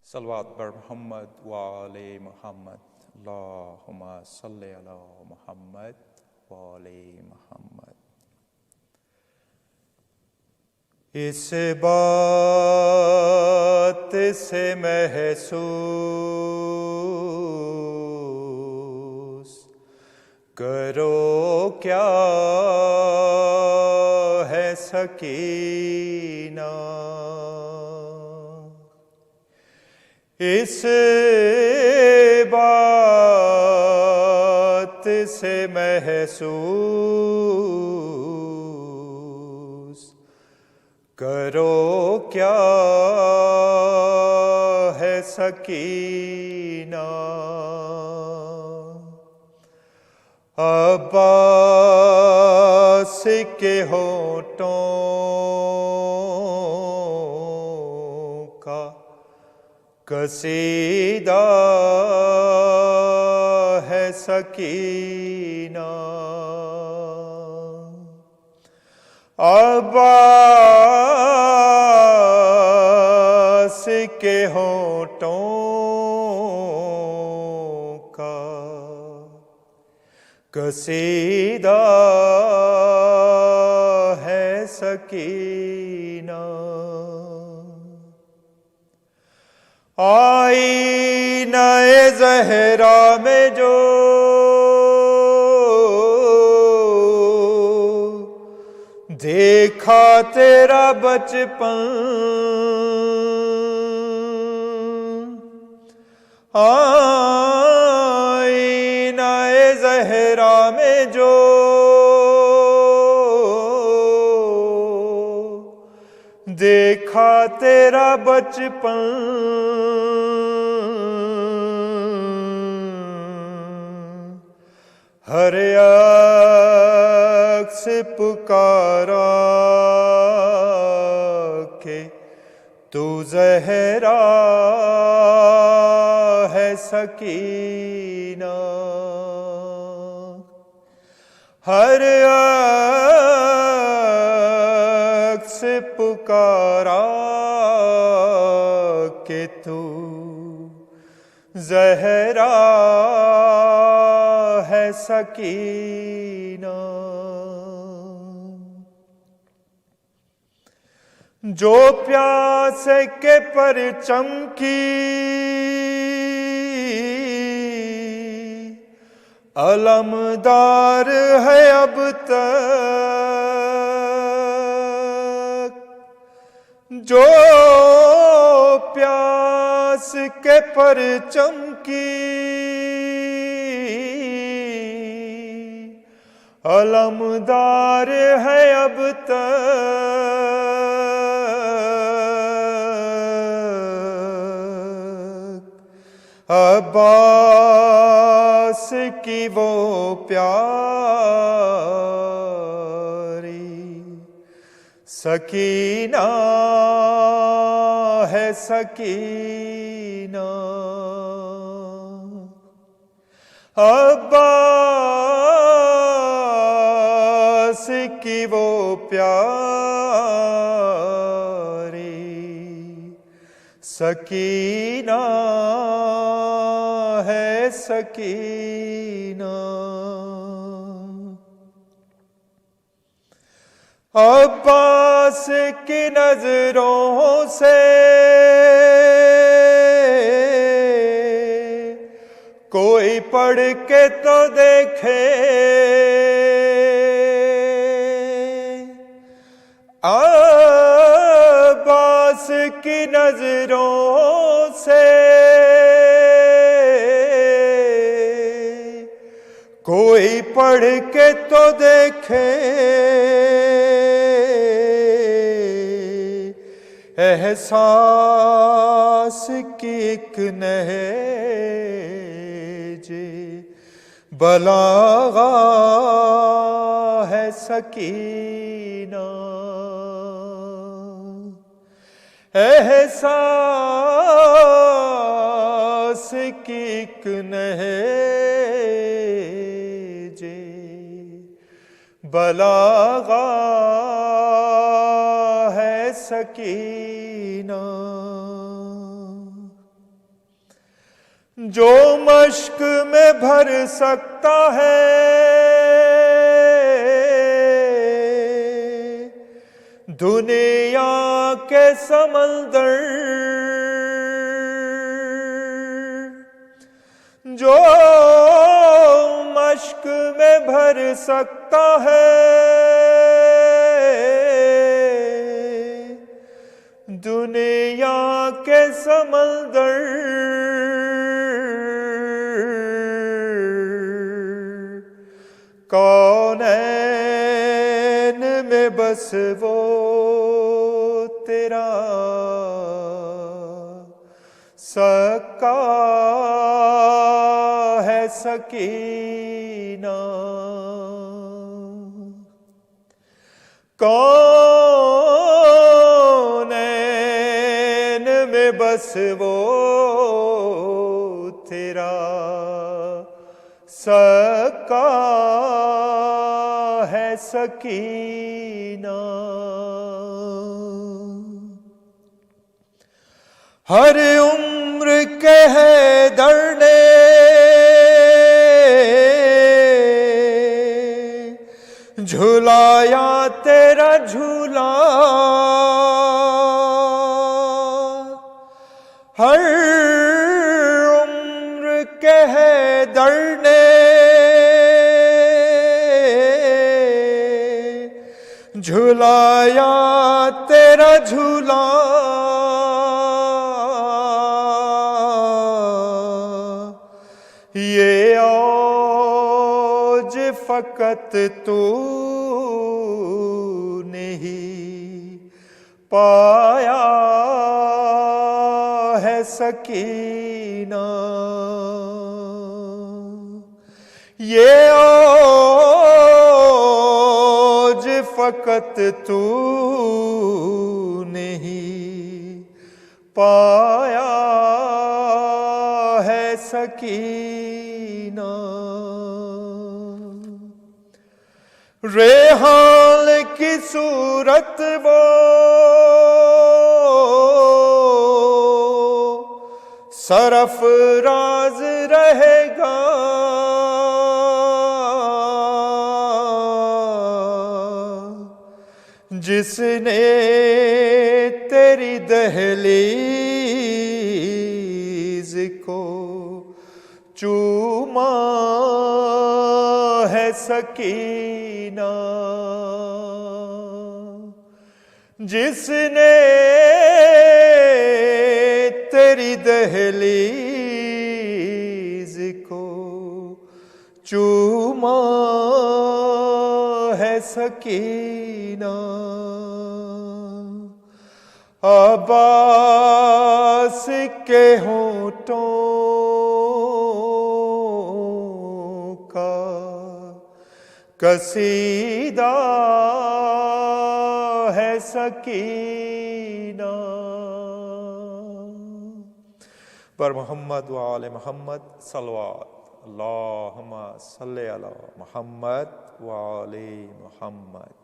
صلوات بر محمد وآل محمد اللہم صلی علی محمد وآل محمد۔ اس بات سے محسوس کرو کیا ہے سکینہ، اس بات سے محسوس کرو کیا ہے سکینہ، عباس کے ہونٹوں کا قصیدہ ہے سکینہ، عباس کے ہونٹوں کا قصیدہ ہے سکینہ، آئینہ زہرا میں جو دیکھا تیرا بچپن، آئینہ زہرا میں جو دیکھا تیرا بچپن، ہر عکس پکارا کہ تو زہرا ہے سکینہ، ہر عکس پکارا کہ تو زہرا ہے سکینہ، جو پیاس کے پرچم کی علمدار ہے اب تک، جو پیاس کے پرچم کی علمدار ہے اب تک، عباس کی وہ پیاری سکینہ ہے سکینہ، عباس کی وہ پیاری سکینہ ہے سکینہ، عباس کی نظروں سے کوئی پڑھ کے تو دیکھے، عباس کی نظروں سے کوئی پڑھ کے تو دیکھے، احساس کی ایک نہج بلاغہ ہے سکینہ، احساس کی ایک نہج بلاغہ ہے سکینہ، جو مشق میں بھر سکتا ہے دنیا کے سمندر، جو مشق میں بھر سکتا ہے دنیا کے سمندر، کونین میں بس وہ تیرا سکا ہے سکینہ، کونین میں بس وہ تیرا سکا ہے سکینہ، ہر عمر کے حیدر نے جھلایا تیرا جھولا، ہر عمر کے حیدر نے جھلایا تیرا جھولا، یہ اوج فقط تو نے ہی پایا ہے سکینہ، یہ اوج فقط تو نے ہی پایا ہے سکینہ، ریحان کی صورت وہ سرفراز رہے گا، جس نے تیری دہلیز کو چوما ہے سکینہ، جس نے تیری دہلیز کو چوما ہے سکینہ، عباس کے ہونٹوں کا قصیدہ ہے سکینہ، پر محمد و آل محمد صلوات، اللہم صلی علی محمد و آل محمد۔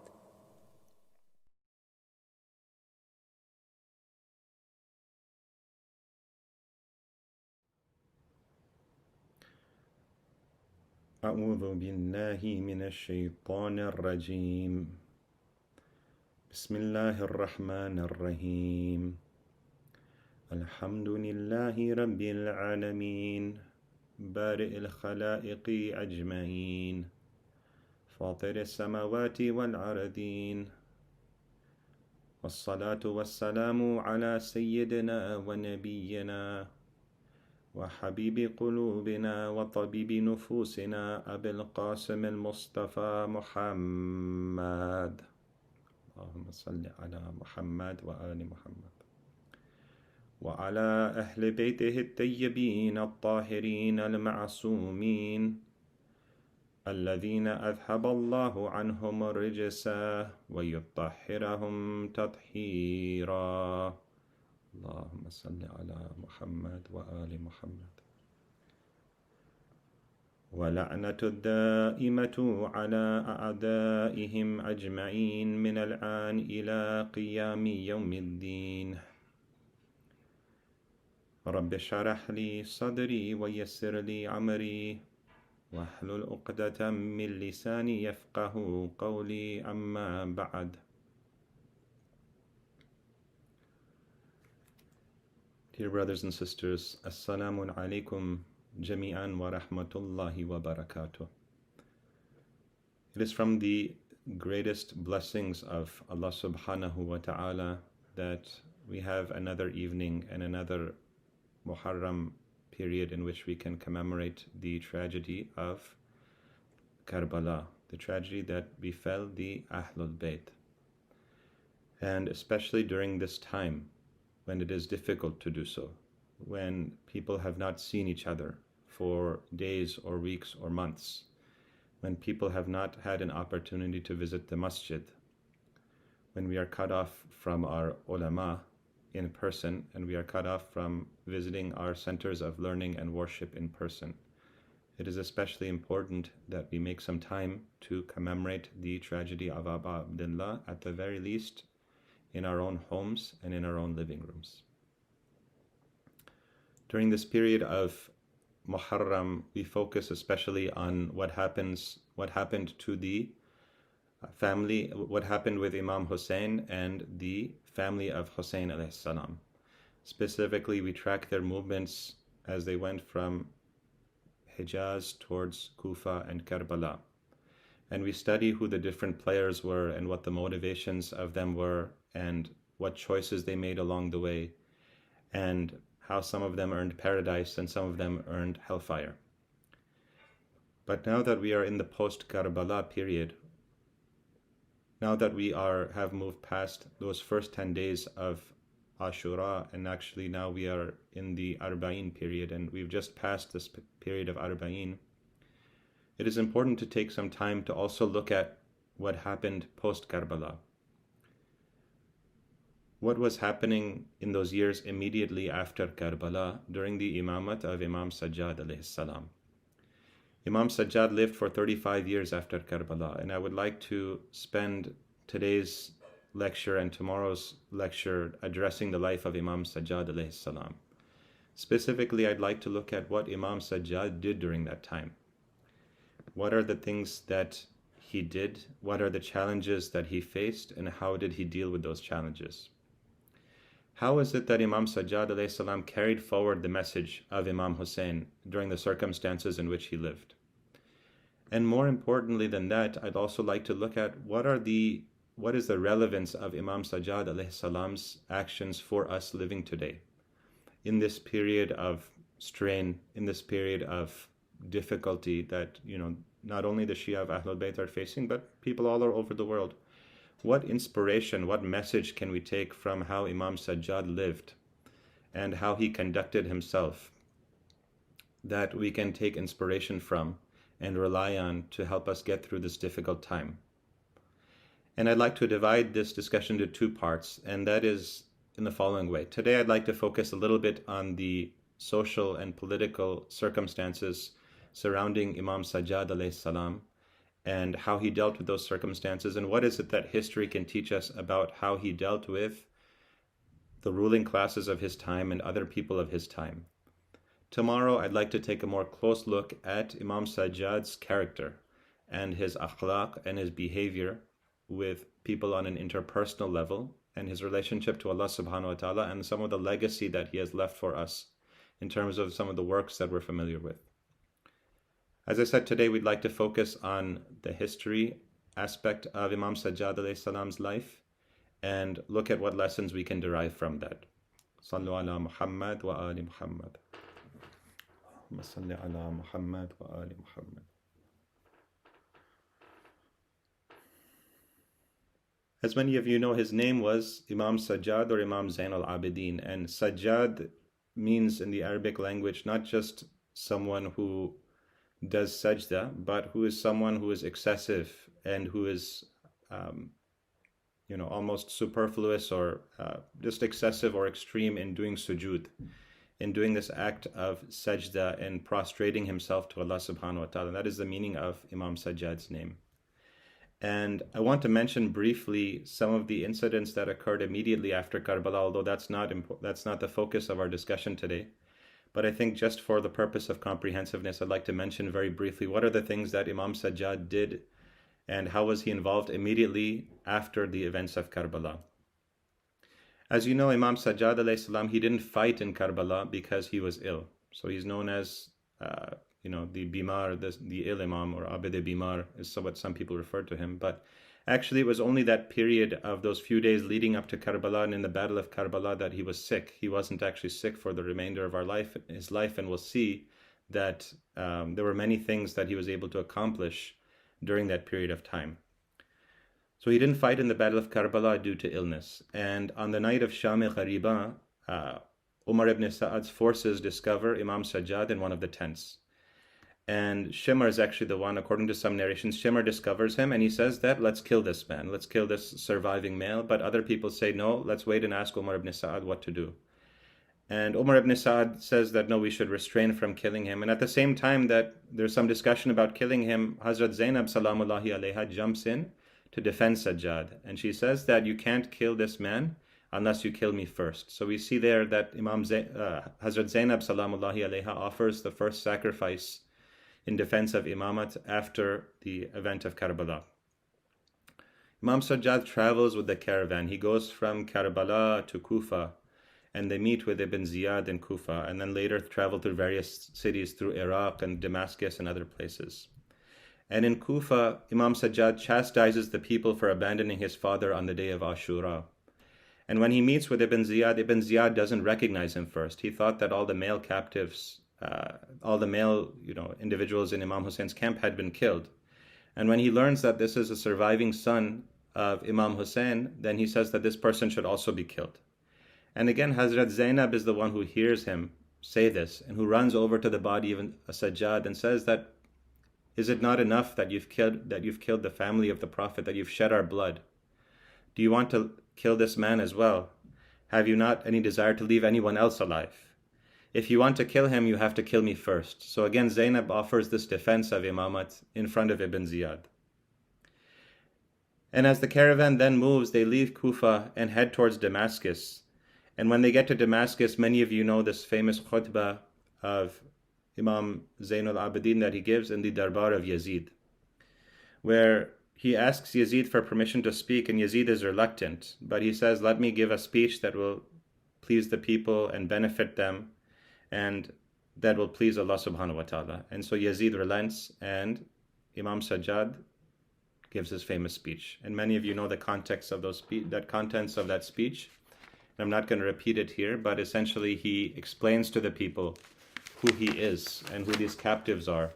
اعوذ باللہ من الشیطان الرجیم، بسم اللہ الرحمن الرحیم، الحمد للہ رب العالمین، بارئ الخلائق اجمعین، فاطر السماوات والارضین، والصلاة والسلام على سیدنا ونبینا وحبیب قلوبنا وطبیب نفوسنا ابی القاسم المصطفى محمد، اللهم صل على محمد وآل محمد وعلى أهل بيته الطيبين الطاهرين المعصومين الذين أذهب الله عنهم الرجس ويطهرهم تطهيرا، اللهم صل على محمد وآل محمد، ولعنة الدائمة على أعدائهم أجمعين من الآن إلى قيام يوم الدين، رب اشرح لي صدري ويسر لي عمري واحلل عقدة من لساني يفقه قولي أما بعد. Dear brothers and sisters, Assalamu alaikum jami'an wa rahmatullahi wa barakatuh. It is from the greatest blessings of Allah subhanahu wa ta'ala that we have another evening and another Muharram period in which we can commemorate the tragedy of Karbala, the tragedy that befell the Ahlul Bayt. And especially during this time when it is difficult to do so, when people have not seen each other for days or weeks or months, when people have not had an opportunity to visit the masjid, when we are cut off from our ulama in person, and we are cut off from visiting our centers of learning and worship in person. It is especially important that we make some time to commemorate the tragedy of Abu Abdullah, at the very least in our own homes and in our own living rooms. During this period of Muharram, we focus especially on what happened to the family, what happened with Imam Hussein and the family of Hussein alayhi salam. Specifically, we track their movements as they went from Hijaz towards Kufa and Karbala. And we study who the different players were and what the motivations of them were and what choices they made along the way, and how some of them earned paradise and some of them earned hellfire. But now that we are in the post-Karbala period, now that we have moved past those first 10 days of Ashura, and actually now we are in the Arba'in period, and we've just passed this period of Arba'in, it is important to take some time to also look at what happened post-Karbala. What was happening in those years immediately after Karbala during the imamat of Imam Sajjad alayhi salam. Imam Sajjad lived for 35 years after Karbala, and I would like to spend today's lecture and tomorrow's lecture addressing the life of Imam Sajjad alayhi salam. Specifically, I'd like to look at what Imam Sajjad did during that time. What are the things that he did? What are the challenges that he faced? And how did he deal with those challenges? How is it that Imam Sajjad alayhi salam carried forward the message of Imam Hussein during the circumstances in which he lived? And more importantly than that, I'd also like to look at what is the relevance of Imam Sajjad alayhi salam's actions for us living today, in this period of strain, in this period of difficulty that, not only the Shia of Ahlul Bayt are facing, but people all over the world. What inspiration, what message can we take from how Imam Sajjad lived and how he conducted himself that we can take inspiration from and rely on to help us get through this difficult time? And I'd like to divide this discussion into two parts, and that is in the following way. Today I'd like to focus a little bit on the social and political circumstances surrounding Imam Sajjad alayhi salam, and how he dealt with those circumstances, and what is it that history can teach us about how he dealt with the ruling classes of his time and other people of his time. Tomorrow, I'd like to take a more close look at Imam Sajjad's character and his akhlaq and his behavior with people on an interpersonal level, and his relationship to Allah subhanahu wa ta'ala, and some of the legacy that he has left for us in terms of some of the works that we're familiar with. As I said, today we'd like to focus on the history aspect of Imam Sajjad alayhi salam's life and look at what lessons we can derive from that. Sallu ala Muhammad wa ali Muhammad. Allahumma salli ala Muhammad wa ali Muhammad. As many of you know, his name was Imam Sajjad or Imam Zain al-Abidin, and Sajjad means in the Arabic language not just someone who does sajda, but who is someone who is excessive and who is almost superfluous or just excessive or extreme in doing sujood, in doing this act of sajda and prostrating himself to Allah subhanahu wa ta'ala. That is the meaning of Imam Sajjad's name. And I want to mention briefly some of the incidents that occurred immediately after Karbala, although that's not the focus of our discussion today. But I think just for the purpose of comprehensiveness, I'd like to mention very briefly what are the things that Imam Sajjad did and how was he involved immediately after the events of Karbala. As you know, Imam Sajjad alayhi salam, he didn't fight in Karbala because he was ill. So he's known as the Bimar, the ill Imam, or Abid Bimar is what some people refer to him. But actually, it was only that period of those few days leading up to Karbala and in the Battle of Karbala that he was sick. He wasn't actually sick for the remainder of his life, and we'll see that there were many things that he was able to accomplish during that period of time. So he didn't fight in the Battle of Karbala due to illness. And on the night of Sham-e Ghariba, Umar ibn Sa'ad's forces discover Imam Sajjad in one of the tents. And Shimr is actually the one, according to some narrations, Shimr discovers him and he says that, let's kill this man, let's kill this surviving male. But other people say, no, let's wait and ask Umar ibn Sa'ad what to do. And Umar ibn Sa'ad says that, no, we should refrain from killing him. And at the same time that there's some discussion about killing him, Hazrat Zainab salamullahi alayha jumps in to defend Sajjad. And she says that you can't kill this man unless you kill me first. So we see there that Hazrat Zainab salamullahi alayha offers the first sacrifice in defense of Imamat after the event of Karbala. Imam Sajjad travels with the caravan. He goes from Karbala to Kufa, and they meet with Ibn Ziyad in Kufa, and then later travel through various cities through Iraq and Damascus and other places. And in Kufa, Imam Sajjad chastises the people for abandoning his father on the day of Ashura. And when he meets with Ibn Ziyad doesn't recognize him first. He thought that all the male captives, individuals in Imam Hussein's camp had been killed. And when he learns that this is a surviving son of Imam Hussein, then he says that this person should also be killed. And again, Hazrat Zainab is the one who hears him say this and who runs over to the body of Sajjad and says that, is it not enough that you've killed the family of the Prophet, that you've shed our blood? Do you want to kill this man as well? Have you not any desire to leave anyone else alive? If you want to kill him, you have to kill me first. So again, Zainab offers this defense of Imamat in front of Ibn Ziyad. And as the caravan then moves, they leave Kufa and head towards Damascus. And when they get to Damascus, many of you know this famous khutbah of Imam Zainul Abidin that he gives in the Darbar of Yazid, where he asks Yazid for permission to speak, and Yazid is reluctant. But he says, let me give a speech that will please the people and benefit them, and that will please Allah subhanahu wa ta'ala. And so Yazid relents, and Imam Sajjad gives his famous speech. And many of you know the context of contents of that speech. And I'm not going to repeat it here, but essentially he explains to the people who he is and who these captives are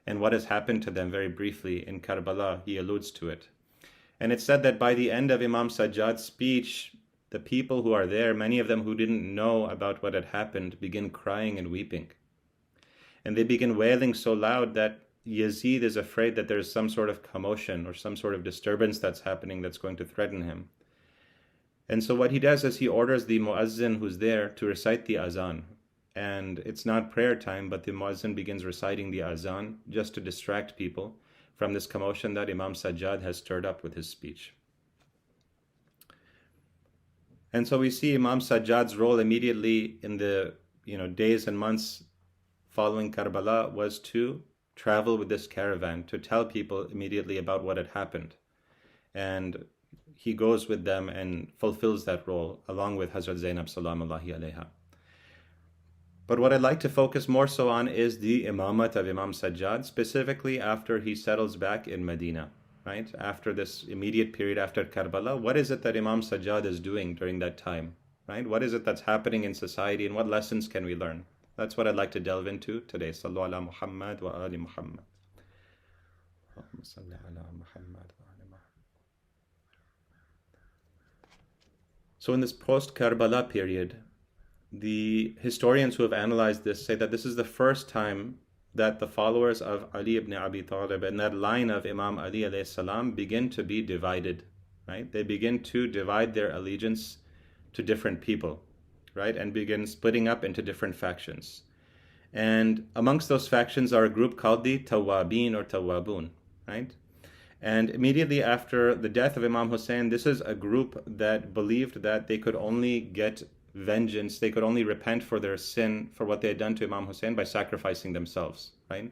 and what has happened to them very briefly in Karbala. He alludes to it. And it's said that by the end of Imam Sajjad's speech, the people who are there, many of them who didn't know about what had happened, begin crying and weeping. And they begin wailing so loud that Yazid is afraid that there's some sort of commotion or some sort of disturbance that's happening that's going to threaten him. And so what he does is he orders the muazzin who's there to recite the azan. And it's not prayer time, but the muazzin begins reciting the azan just to distract people from this commotion that Imam Sajjad has stirred up with his speech. And so we see Imam Sajjad's role immediately in the days and months following Karbala was to travel with this caravan, to tell people immediately about what had happened. And he goes with them and fulfills that role along with Hazrat Zainab salamullahi alayha. But what I'd like to focus more so on is the imamat of Imam Sajjad, specifically after he settles back in Medina, right? After this immediate period after Karbala, what is it that Imam Sajjad is doing during that time, right? What is it that's happening in society and what lessons can we learn? That's what I'd like to delve into today. Sallu ala Muhammad wa ali Muhammad. So in this post-Karbala period, the historians who have analyzed this say that this is the first time that the followers of Ali ibn Abi Talib and that line of Imam Ali alayhi salam begin to be divided, right? They begin to divide their allegiance to different people, right? And begin splitting up into different factions. And amongst those factions are a group called the Tawabin or Tawabun, right? And immediately after the death of Imam Hussein, this is a group that believed that they could only get vengeance, they could only repent for their sin, for what they had done to Imam Hussein, by sacrificing themselves, right?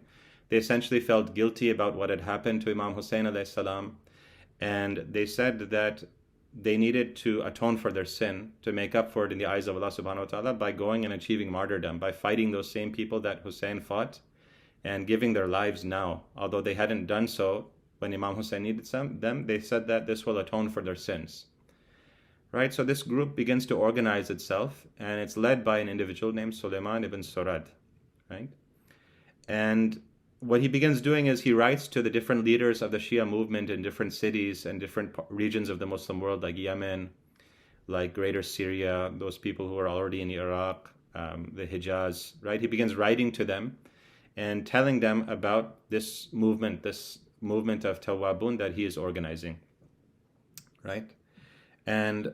They essentially felt guilty about what had happened to Imam Hussein alayhi salam, and they said that they needed to atone for their sin, to make up for it in the eyes of Allah subhanahu wa ta'ala, by going and achieving martyrdom, by fighting those same people that Hussein fought and giving their lives now. Although they hadn't done so when Imam Hussein needed them, they said that this will atone for their sins. Right? So this group begins to organize itself, and it's led by an individual named Suleiman ibn Surad. Right? And what he begins doing is he writes to the different leaders of the Shia movement in different cities and different regions of the Muslim world, like Yemen, like Greater Syria, those people who are already in Iraq, the Hijaz, right? He begins writing to them and telling them about this movement of Tawwabun that he is organizing, right? And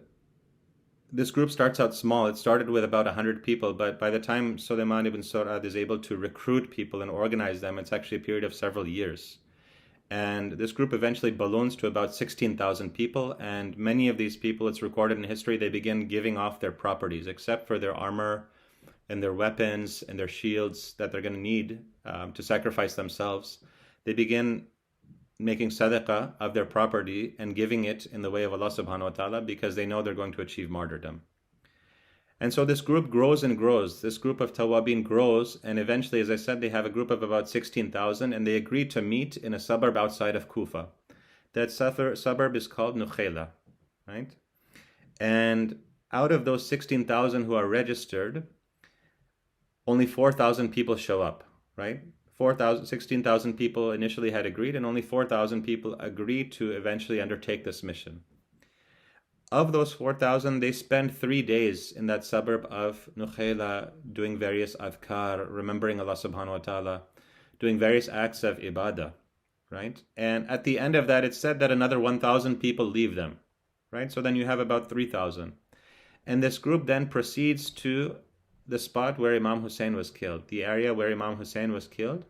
this group starts out small. It started with about 100 people, but by the time Suleiman ibn Surad is able to recruit people and organize them, it's actually a period of several years. And this group eventually balloons to about 16,000 people, and many of these people, it's recorded in history, they begin giving off their properties, except for their armor and their weapons and their shields that they're going to need to sacrifice themselves. They begin making sadaqah of their property and giving it in the way of Allah subhanahu wa ta'ala, because they know they're going to achieve martyrdom. And so this group grows and grows. This group of Tawabin grows, and eventually, as I said, they have a group of about 16,000, and they agree to meet in a suburb outside of Kufa. That suburb is called Nukhayla, right? And out of those 16,000 who are registered, only 4,000 people show up, right? 16,000 people initially had agreed, and only 4,000 people agreed to eventually undertake this mission. Of those 4,000, they spend 3 days in that suburb of Nukhayla doing various adhkar, remembering Allah subhanahu wa ta'ala, doing various acts of ibadah, right? And at the end of that, it's said that another 1,000 people leave them, right? So then you have about 3,000. And this group then proceeds to the spot where Imam Hussein was killed, the area where Imam Hussein was killed.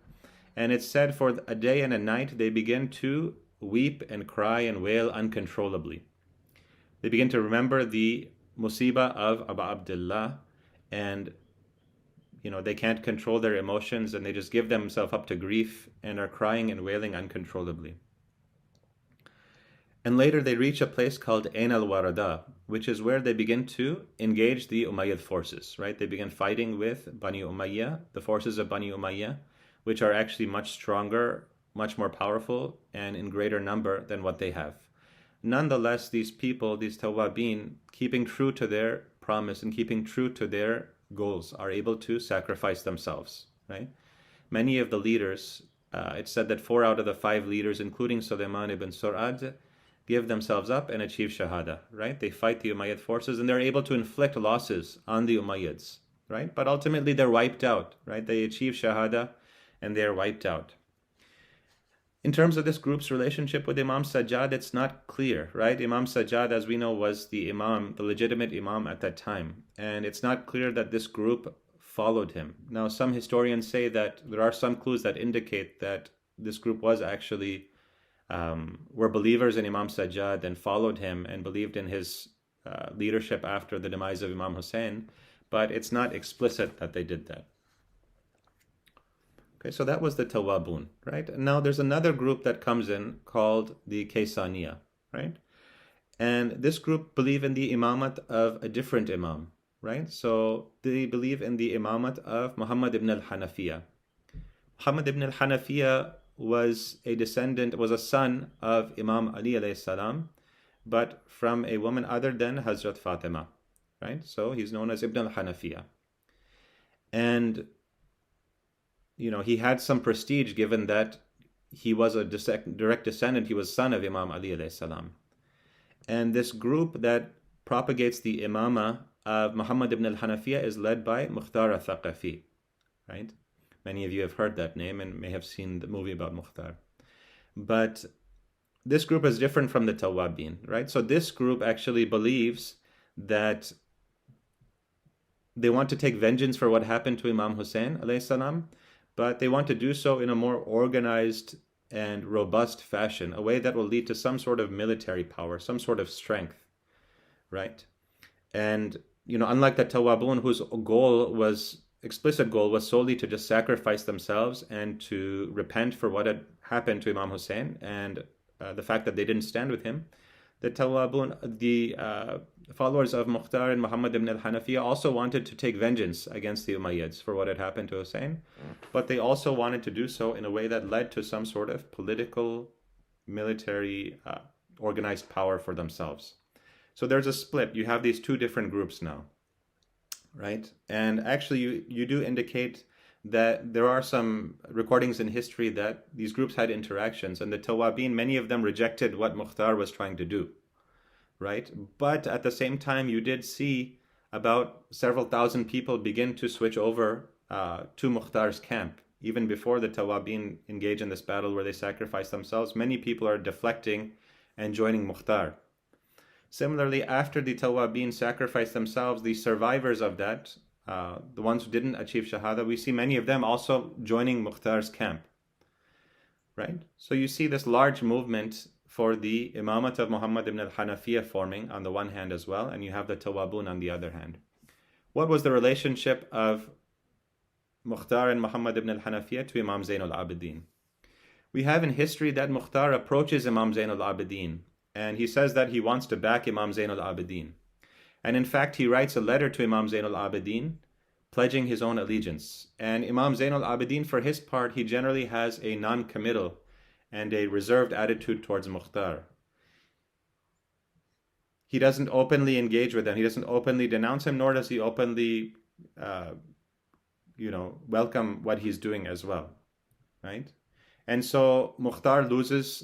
And it's said for a day and a night, they begin to weep and cry and wail uncontrollably. They begin to remember the musibah of Abu Abdullah, and they can't control their emotions, and they just give themselves up to grief and are crying and wailing uncontrollably. And later they reach a place called Ain al-Warada, which is where they begin to engage the Umayyad forces, right? They begin fighting with Bani Umayyah, the forces of Bani Umayyah, which are actually much stronger, much more powerful, and in greater number than what they have. Nonetheless, these people, these Tawabin, keeping true to their promise and keeping true to their goals, are able to sacrifice themselves, right? Many of the leaders, it's said that 4 out of the 5 leaders, including Suleiman ibn Surad, give themselves up and achieve Shahada, right? They fight the Umayyad forces, and they're able to inflict losses on the Umayyads, right? But ultimately they're wiped out, right? They achieve Shahada and they're wiped out. In terms of this group's relationship with Imam Sajjad, it's not clear, right? Imam Sajjad, as we know, was the imam, the legitimate imam at that time. And it's not clear that this group followed him. Now, some historians say that there are some clues that indicate that this group was actually, were believers in Imam Sajjad and followed him and believed in his leadership after the demise of Imam Hussein. But it's not explicit that they did that. Okay, so that was the Tawabun, right? And now there's another group that comes in called the Kaysaniya, right? And this group believe in the imamat of a different imam, right? So they believe in the imamat of Muhammad ibn al-Hanafiya. Muhammad ibn al-Hanafiya was a son of Imam Ali alayhi salam, but from a woman other than Hazrat Fatima, right? So he's known as Ibn al-Hanafiya. And he had some prestige given that he was a direct descendant. He was son of Imam Ali alayhi salam. And this group that propagates the imama of Muhammad ibn al-Hanafiya is led by Mukhtar al-Thaqafi, right? Many of you have heard that name and may have seen the movie about Mukhtar. But this group is different from the Tawabin, right? So this group actually believes that they want to take vengeance for what happened to Imam Hussein alayhi salam, but they want to do so in a more organized and robust fashion, a way that will lead to some sort of military power, some sort of strength, right? And, unlike the Tawabun, whose explicit goal was solely to just sacrifice themselves and to repent for what had happened to Imam Hussein and the fact that they didn't stand with him, the Tawabun, the followers of Mukhtar and Muhammad ibn al-Hanafiya, also wanted to take vengeance against the Umayyads for what had happened to Hussein, but they also wanted to do so in a way that led to some sort of political, military, organized power for themselves. So there's a split. You have these two different groups now, right? And actually, you do indicate that there are some recordings in history that these groups had interactions, and the Tawabin, many of them rejected what Mukhtar was trying to do, right? But at the same time, you did see about several thousand people begin to switch over to Mukhtar's camp. Even before the Tawabin engage in this battle where they sacrifice themselves, many people are deflecting and joining Mukhtar. Similarly, after the Tawabin sacrificed themselves, the survivors of that, the ones who didn't achieve Shahada, we see many of them also joining Mukhtar's camp, right? So you see this large movement for the Imamat of Muhammad ibn al-Hanafiya forming on the one hand as well, and you have the Tawabun on the other hand. What was the relationship of Mukhtar and Muhammad ibn al-Hanafiya to Imam Zain al-Abidin? We have in history that Mukhtar approaches Imam Zain al-Abidin, and he says that he wants to back Imam Zain al-Abidin. And in fact, he writes a letter to Imam Zain al-Abidin pledging his own allegiance. And Imam Zain al-Abidin, for his part, he generally has a non-committal and a reserved attitude towards Mukhtar. He doesn't openly engage with him. He doesn't openly denounce him, nor does he openly, welcome what he's doing as well, right? And so Mukhtar loses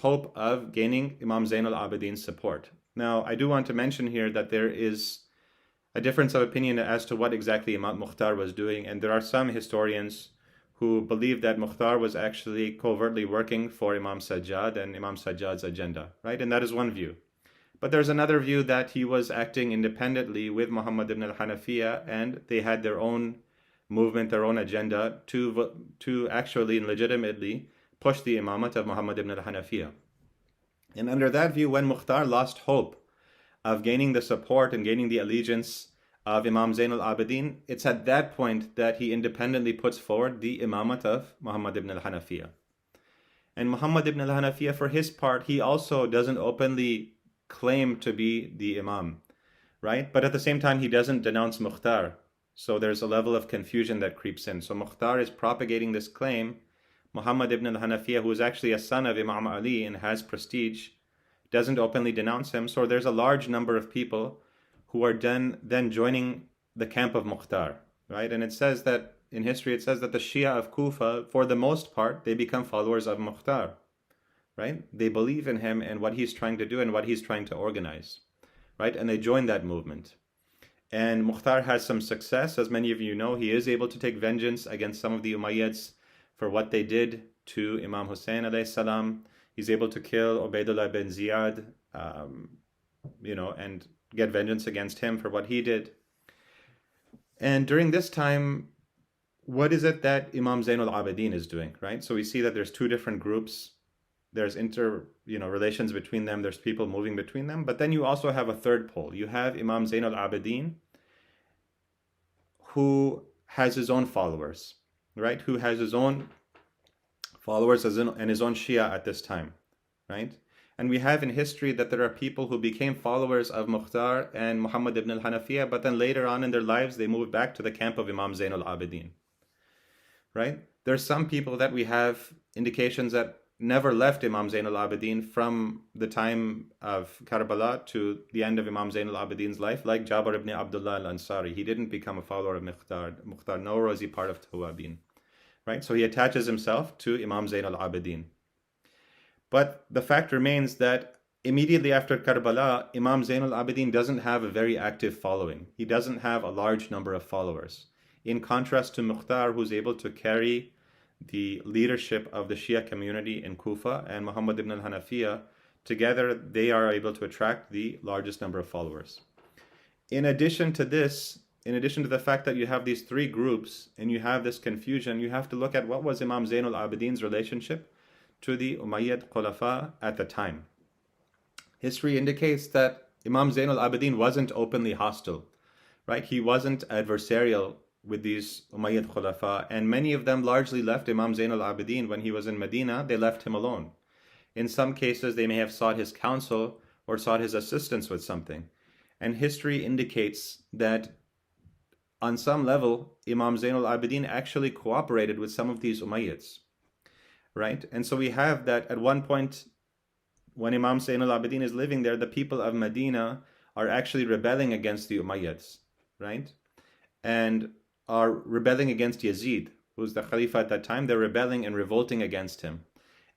hope of gaining Imam Zain al-Abidin's support. Now, I do want to mention here that there is a difference of opinion as to what exactly Imam Mukhtar was doing, and there are some historians who believe that Mukhtar was actually covertly working for Imam Sajjad and Imam Sajjad's agenda, right? And that is one view. But there's another view that he was acting independently with Muhammad ibn al-Hanafiya, and they had their own movement, their own agenda to actually and legitimately push the imamat of Muhammad ibn al-Hanafiya. And under that view, when Mukhtar lost hope of gaining the support and gaining the allegiance of Imam Zain al-Abidin, it's at that point that he independently puts forward the imamat of Muhammad ibn al-Hanafiya. And Muhammad ibn al-Hanafiya, for his part, he also doesn't openly claim to be the imam, right? But at the same time, he doesn't denounce Mukhtar. So there's a level of confusion that creeps in. So Mukhtar is propagating this claim. Muhammad ibn al-Hanafiya, who is actually a son of Imam Ali and has prestige, doesn't openly denounce him. So there's a large number of people who are then joining the camp of Mukhtar, right? And it says that, in history, it says that the Shia of Kufa, for the most part, they become followers of Mukhtar, right? They believe in him and what he's trying to do and what he's trying to organize, right? And they join that movement. And Mukhtar has some success. As many of you know, he is able to take vengeance against some of the Umayyads for what they did to Imam Hussein alayhi salam. He's able to kill Ubaidullah bin Ziyad, and get vengeance against him for what he did. And during this time, what is it that Imam Zain al-Abidin is doing, right? So we see that there's two different groups. There's relations between them. There's people moving between them. But then you also have a third pole. You have Imam Zain al-Abidin, who has his own followers, right? Who has his own followers and his own Shia at this time, right? And we have in history that there are people who became followers of Mukhtar and Muhammad ibn al-Hanafiya, but then later on in their lives, they moved back to the camp of Imam Zain al-Abidin, right? There's some people that we have indications that never left Imam Zain al-Abidin from the time of Karbala to the end of Imam Zain al-Abidin's life, like Jabir ibn Abdullah al-Ansari. He didn't become a follower of Mukhtar, nor was he part of Tawabin, right? So he attaches himself to Imam Zain al-Abidin. But the fact remains that immediately after Karbala, Imam Zain al-Abidin doesn't have a very active following. He doesn't have a large number of followers. In contrast to Mukhtar, who's able to carry the leadership of the Shia community in Kufa, and Muhammad ibn al-Hanafiya, together they are able to attract the largest number of followers. In addition to this, in addition to the fact that you have these three groups and you have this confusion, you have to look at what was Imam Zain al-Abidin's relationship to the Umayyad Khulafa at the time. History indicates that Imam Zain al-Abidin wasn't openly hostile, right? He wasn't adversarial with these Umayyad Khulafa, and many of them largely left Imam Zain al-Abidin when he was in Medina. They left him alone. In some cases, they may have sought his counsel or sought his assistance with something. And history indicates that on some level, Imam Zain al-Abidin actually cooperated with some of these Umayyads, right? And so we have that at one point, when Imam Zain al-Abidin is living there, the people of Medina are actually rebelling against the Umayyads, right? And are rebelling against Yazid, who's the Khalifa at that time. They're rebelling and revolting against him.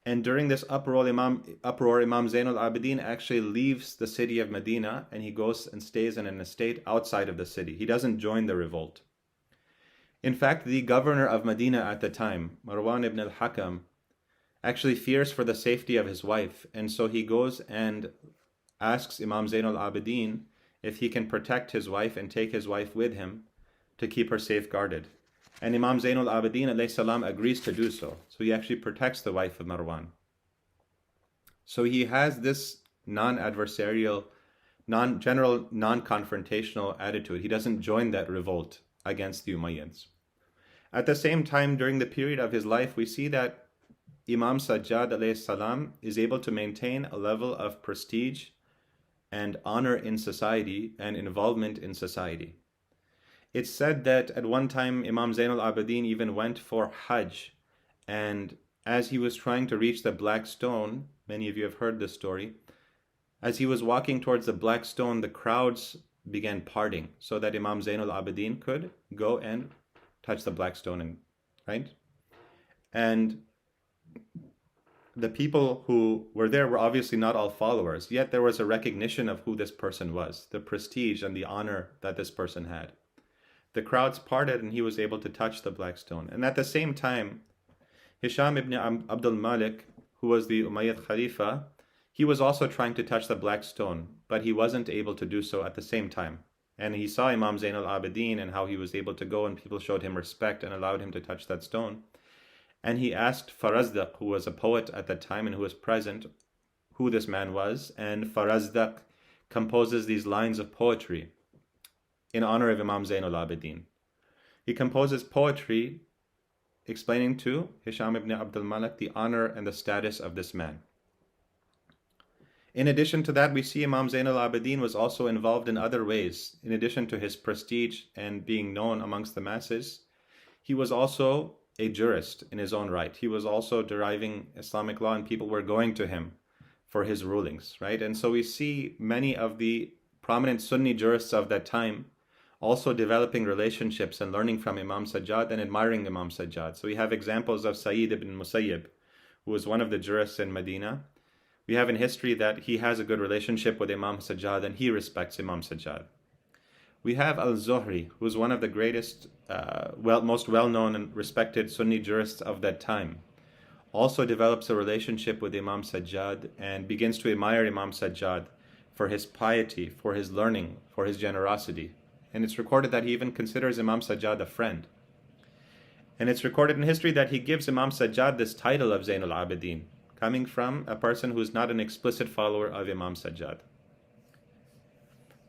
And during this uproar, Imam Zain al-Abidin actually leaves the city of Medina and he goes and stays in an estate outside of the city. He doesn't join the revolt. In fact, the governor of Medina at the time, Marwan ibn al-Hakam, actually fears for the safety of his wife. And so he goes and asks Imam Zain al-Abidin if he can protect his wife and take his wife with him to keep her safeguarded. And Imam Zain al-Abidin alayhi salam agrees to do so. So he actually protects the wife of Marwan. So he has this non-adversarial, non-confrontational attitude. He doesn't join that revolt against the Umayyads. At the same time, during the period of his life, we see that Imam Sajjad alayhi salam is able to maintain a level of prestige and honor in society and involvement in society. It's said that at one time Imam Zain al-Abidin even went for Hajj, and as he was trying to reach the Black Stone, many of you have heard this story, as he was walking towards the Black Stone, the crowds began parting so that Imam Zain al-Abidin could go and touch the Black Stone, right? And the people who were there were obviously not all followers, yet there was a recognition of who this person was, the prestige and the honor that this person had. The crowds parted and he was able to touch the Black Stone. And at the same time, Hisham ibn Abdul Malik, who was the Umayyad Khalifa, he was also trying to touch the Black Stone, but he wasn't able to do so at the same time. And he saw Imam Zain al-Abidin and how he was able to go, and people showed him respect and allowed him to touch that stone. And he asked Farazdaq, who was a poet at that time and who was present, who this man was. And Farazdaq composes these lines of poetry in honor of Imam Zain al-Abidin. He composes poetry explaining to Hisham ibn Abdul Malik the honor and the status of this man. In addition to that, we see Imam Zain al-Abidin was also involved in other ways. In addition to his prestige and being known amongst the masses, he was also a jurist in his own right. He was also deriving Islamic law and people were going to him for his rulings, right? And so we see many of the prominent Sunni jurists of that time also developing relationships and learning from Imam Sajjad and admiring Imam Sajjad. So we have examples of Sayyid ibn Musayyib, who was one of the jurists in Medina. We have in history that he has a good relationship with Imam Sajjad and he respects Imam Sajjad. We have Al-Zuhri, who is one of the greatest, most well-known and respected Sunni jurists of that time. Also develops a relationship with Imam Sajjad and begins to admire Imam Sajjad for his piety, for his learning, for his generosity. And it's recorded that he even considers Imam Sajjad a friend. And it's recorded in history that he gives Imam Sajjad this title of Zain al-Abidin, coming from a person who's not an explicit follower of Imam Sajjad.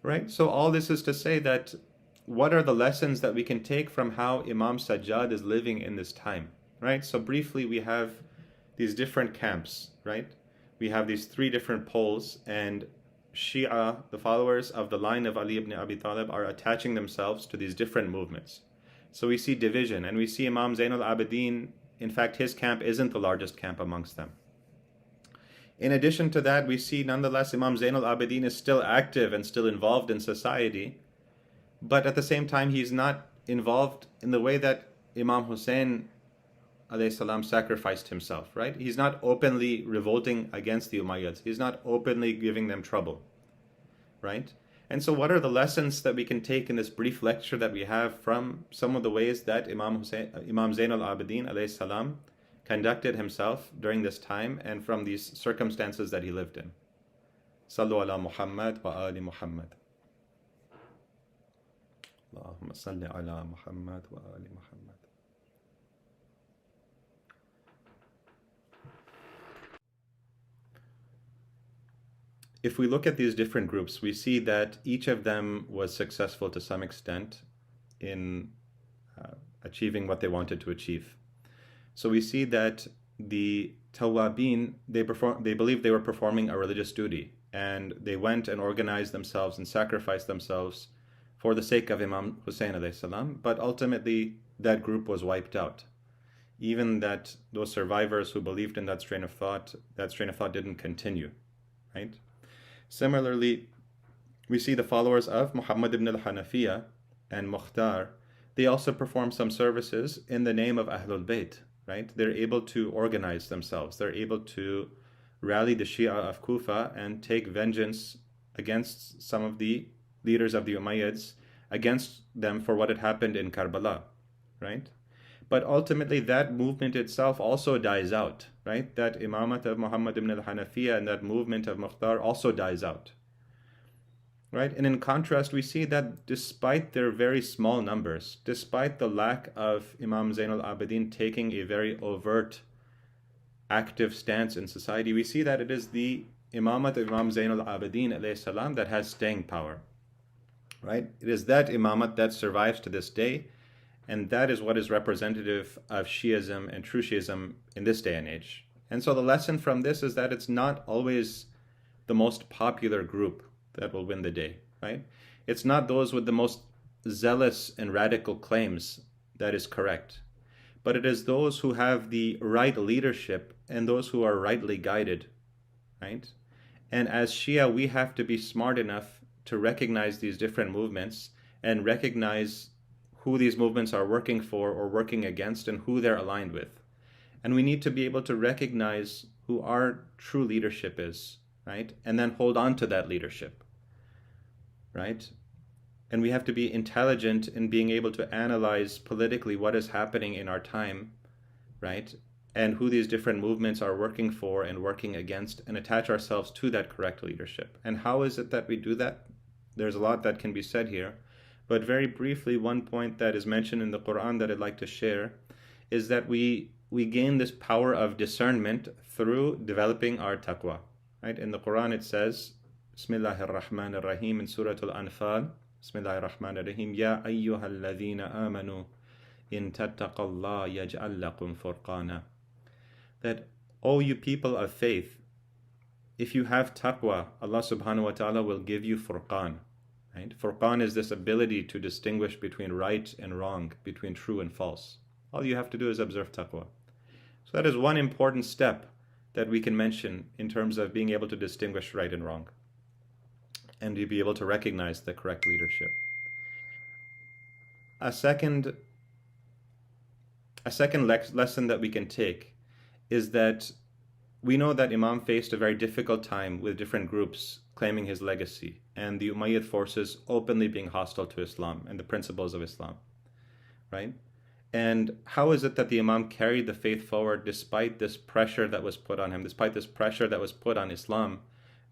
Right? So all this is to say that what are the lessons that we can take from how Imam Sajjad is living in this time? Right? So briefly, we have these different camps, right? We have these three different poles, and Shia, the followers of the line of Ali ibn Abi Talib, are attaching themselves to these different movements. So we see division, and we see Imam Zain al-Abidin, in fact, his camp isn't the largest camp amongst them. In addition to that, we see nonetheless Imam Zain al-Abidin is still active and still involved in society, but at the same time, he's not involved in the way that Imam Hussein alayhi salam sacrificed himself, right? He's not openly revolting against the Umayyads. He's not openly giving them trouble, right? And so what are the lessons that we can take in this brief lecture that we have from some of the ways that Imam Zain al-Abidin alayhi salam conducted himself during this time and from these circumstances that he lived in? Sallu ala Muhammad wa ali Muhammad. Allahumma اللهم صل على محمد وآل محمد. If we look at these different groups, we see that each of them was successful to some extent in achieving what they wanted to achieve. So we see that the Tawabin, they believed they were performing a religious duty, and they went and organized themselves and sacrificed themselves for the sake of Imam Hussein alayhi salam, but ultimately that group was wiped out. Even that those survivors who believed in that strain of thought didn't continue, right? Similarly, we see the followers of Muhammad ibn al-Hanafiya and Mukhtar, they also perform some services in the name of Ahlul Bayt, right? They're able to organize themselves. They're able to rally the Shia of Kufa and take vengeance against some of the leaders of the Umayyads, against them for what had happened in Karbala, right? But ultimately that movement itself also dies out, right? That imamat of Muhammad ibn al-Hanafiya and that movement of Mukhtar also dies out, right? And in contrast, we see that despite their very small numbers, despite the lack of Imam Zain al-Abidin taking a very overt, active stance in society, we see that it is the imamat of Imam Zain al-Abidin alayhi salam that has staying power, right? It is that imamat that survives to this day, and that is what is representative of Shiism and true Shiism in this day and age. And so the lesson from this is that it's not always the most popular group that will win the day, right? It's not those with the most zealous and radical claims that is correct, but it is those who have the right leadership and those who are rightly guided, right? And as Shia, we have to be smart enough to recognize these different movements and recognize who these movements are working for or working against and who they're aligned with. And we need to be able to recognize who our true leadership is, right? And then hold on to that leadership, right? And we have to be intelligent in being able to analyze politically what is happening in our time, right? And who these different movements are working for and working against, and attach ourselves to that correct leadership. And how is it that we do that? There's a lot that can be said here. But very briefly, one point that is mentioned in the Quran that I'd like to share is that we gain this power of discernment through developing our taqwa. Right? In the Quran it says, Bismillahir Rahmanir Rahim in Surah Al-Anfal, Bismillahir Rahmanir Rahim, Ya ayyuhal ladhina amanu in tattaqallah yaj'al lakum furqana. That, O you people of faith, if you have taqwa, Allah subhanahu wa ta'ala will give you furqan. Right? Furqan is this ability to distinguish between right and wrong, between true and false. All you have to do is observe taqwa. So that is one important step that we can mention in terms of being able to distinguish right and wrong, and to be able to recognize the correct leadership. A second lesson that we can take is that we know that Imam faced a very difficult time with different groups claiming his legacy, and the Umayyad forces openly being hostile to Islam and the principles of Islam, right? And how is it that the Imam carried the faith forward despite this pressure that was put on him, despite this pressure that was put on Islam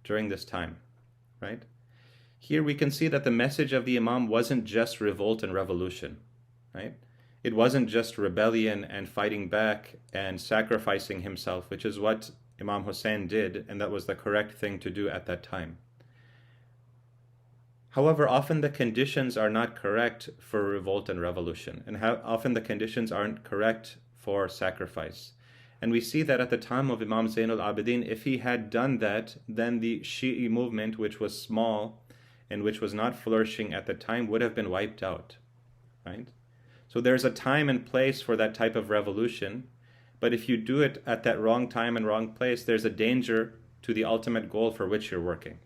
during this time, right? Here we can see that the message of the Imam wasn't just revolt and revolution, right? It wasn't just rebellion and fighting back and sacrificing himself, which is what Imam Hussein did, and that was the correct thing to do at that time. However, often the conditions are not correct for revolt and revolution, and often the conditions aren't correct for sacrifice. And we see that at the time of Imam Zain al-Abidin, if he had done that, then the Shi'i movement, which was small and which was not flourishing at the time, would have been wiped out, right? So there's a time and place for that type of revolution, but if you do it at that wrong time and wrong place, there's a danger to the ultimate goal for which you're working.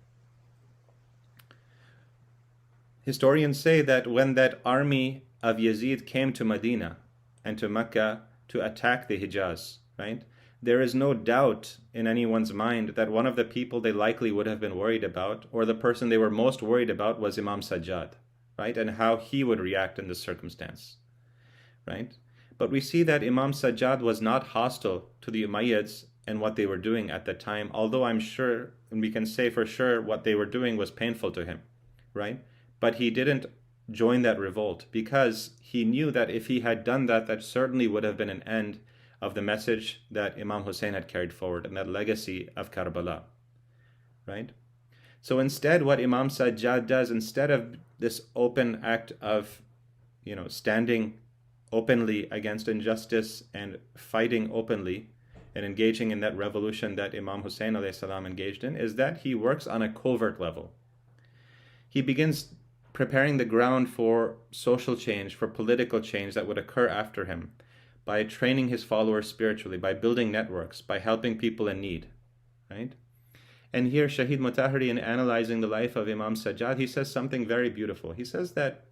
Historians say that when that army of Yazid came to Medina and to Mecca to attack the Hijaz, right, there is no doubt in anyone's mind that one of the people they likely would have been worried about, or the person they were most worried about, was Imam Sajjad, right, and how he would react in this circumstance, right? But we see that Imam Sajjad was not hostile to the Umayyads and what they were doing at the time, although I'm sure, and we can say for sure, what they were doing was painful to him, right? But he didn't join that revolt, because he knew that if he had done that, that certainly would have been an end of the message that Imam Hussein had carried forward and that legacy of Karbala, right? So instead, what Imam Sajjad does, instead of this open act of, standing openly against injustice and fighting openly and engaging in that revolution that Imam Hussein alayhi salam engaged in, is that he works on a covert level. He begins preparing the ground for social change, for political change that would occur after him, by training his followers spiritually, by building networks, by helping people in need, right? And here Shahid Mutahhari, in analyzing the life of Imam Sajjad, he says something very beautiful. He says that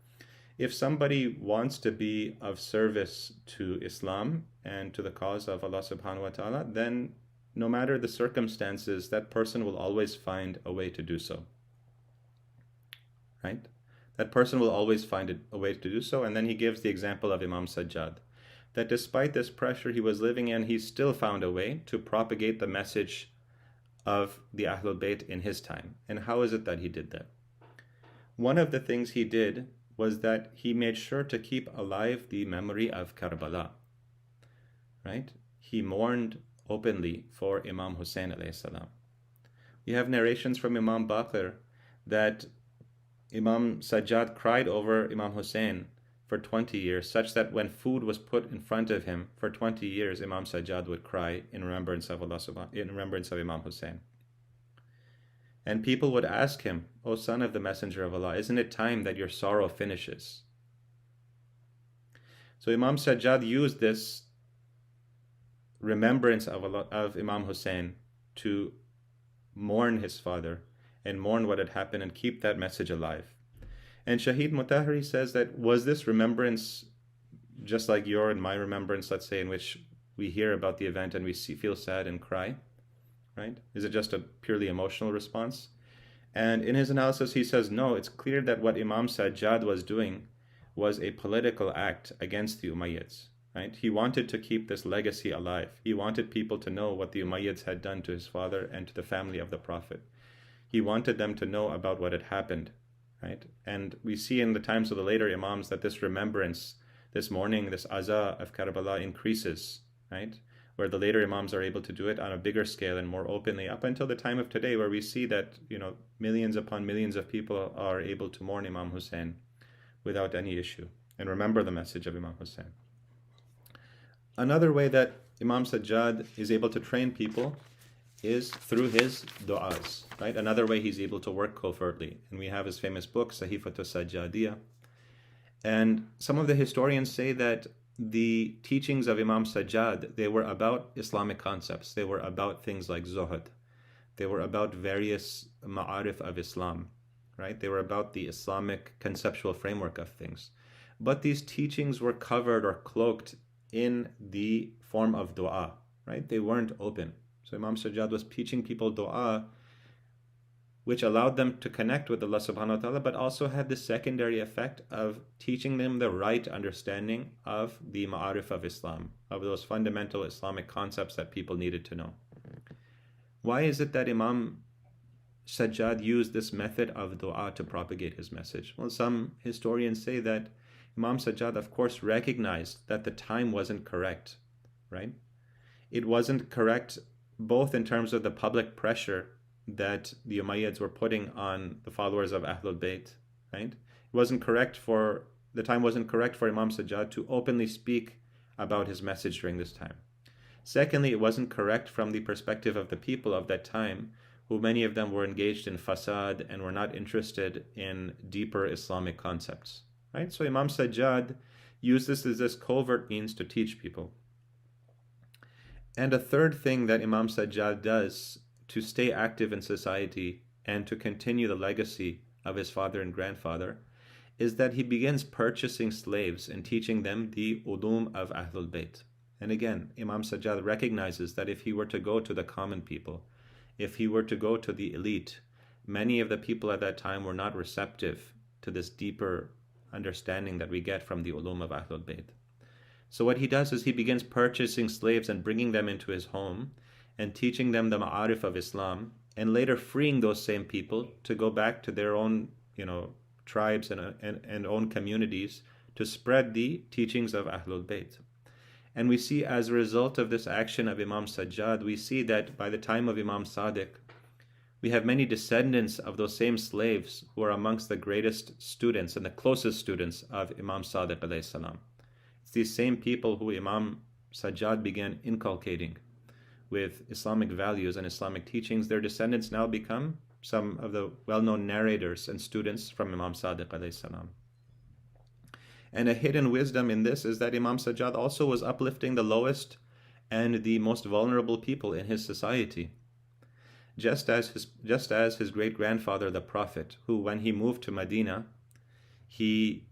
if somebody wants to be of service to Islam and to the cause of Allah subhanahu wa ta'ala, then no matter the circumstances, that person will always find a way to do so, right? That person will always find a way to do so. And then he gives the example of Imam Sajjad, that despite this pressure he was living in, he still found a way to propagate the message of the Ahlul Bayt in his time. And how is it that he did that? One of the things he did was that he made sure to keep alive the memory of Karbala, right? He mourned openly for Imam Hussein alayhi salam. We have narrations from Imam Baqir that Imam Sajjad cried over Imam Hussein for 20 years, such that when food was put in front of him for 20 years, Imam Sajjad would cry in remembrance of Imam Hussein. And people would ask him, "O son of the Messenger of Allah, isn't it time that your sorrow finishes?" So Imam Sajjad used this remembrance of Imam Hussein to mourn his father and mourn what had happened and keep that message alive. And Shahid Mutahhari says that, was this remembrance just like your and my remembrance, let's say, in which we hear about the event and we feel sad and cry, right? Is it just a purely emotional response? And in his analysis, he says, no, it's clear that what Imam Sajjad was doing was a political act against the Umayyads, right? He wanted to keep this legacy alive. He wanted people to know what the Umayyads had done to his father and to the family of the Prophet. He wanted them to know about what had happened, right? And we see in the times of the later Imams that this remembrance, this mourning, this aza of Karbala increases, right? Where the later Imams are able to do it on a bigger scale and more openly, up until the time of today, where we see that, millions upon millions of people are able to mourn Imam Hussein without any issue and remember the message of Imam Hussein. Another way that Imam Sajjad is able to train people is through his du'as, right? Another way he's able to work covertly. And we have his famous book, Sahifatu Sajjadiyah. And some of the historians say that the teachings of Imam Sajjad, they were about Islamic concepts. They were about things like zuhud. They were about various ma'arif of Islam, right? They were about the Islamic conceptual framework of things. But these teachings were covered or cloaked in the form of dua, right? They weren't open. So Imam Sajjad was teaching people dua, which allowed them to connect with Allah subhanahu wa ta'ala, but also had the secondary effect of teaching them the right understanding of the ma'arif of Islam, of those fundamental Islamic concepts that people needed to know. Why is it that Imam Sajjad used this method of dua to propagate his message? Well, some historians say that Imam Sajjad, of course, recognized that the time wasn't correct, right? It wasn't correct both in terms of the public pressure that the Umayyads were putting on the followers of Ahlul Bayt, right? The time wasn't correct for Imam Sajjad to openly speak about his message during this time. Secondly, it wasn't correct from the perspective of the people of that time, who many of them were engaged in fasad and were not interested in deeper Islamic concepts, right? So Imam Sajjad used this as this covert means to teach people. And a third thing that Imam Sajjad does to stay active in society and to continue the legacy of his father and grandfather is that he begins purchasing slaves and teaching them the ulum of Ahlul Bayt. And again, Imam Sajjad recognizes that if he were to go to the common people, if he were to go to the elite, many of the people at that time were not receptive to this deeper understanding that we get from the ulum of Ahlul Bayt. So what he does is he begins purchasing slaves and bringing them into his home and teaching them the ma'arif of Islam, and later freeing those same people to go back to their own, tribes and own communities to spread the teachings of Ahlul Bayt. And we see as a result of this action of Imam Sajjad, we see that by the time of Imam Sadiq, we have many descendants of those same slaves who are amongst the greatest students and the closest students of Imam Sadiq alayhi salam. It's these same people who Imam Sajjad began inculcating with Islamic values and Islamic teachings. Their descendants now become some of the well-known narrators and students from Imam Sadiq alayhi salam. And a hidden wisdom in this is that Imam Sajjad also was uplifting the lowest and the most vulnerable people in his society. Just as his great-grandfather, the Prophet, who when he moved to Medina, he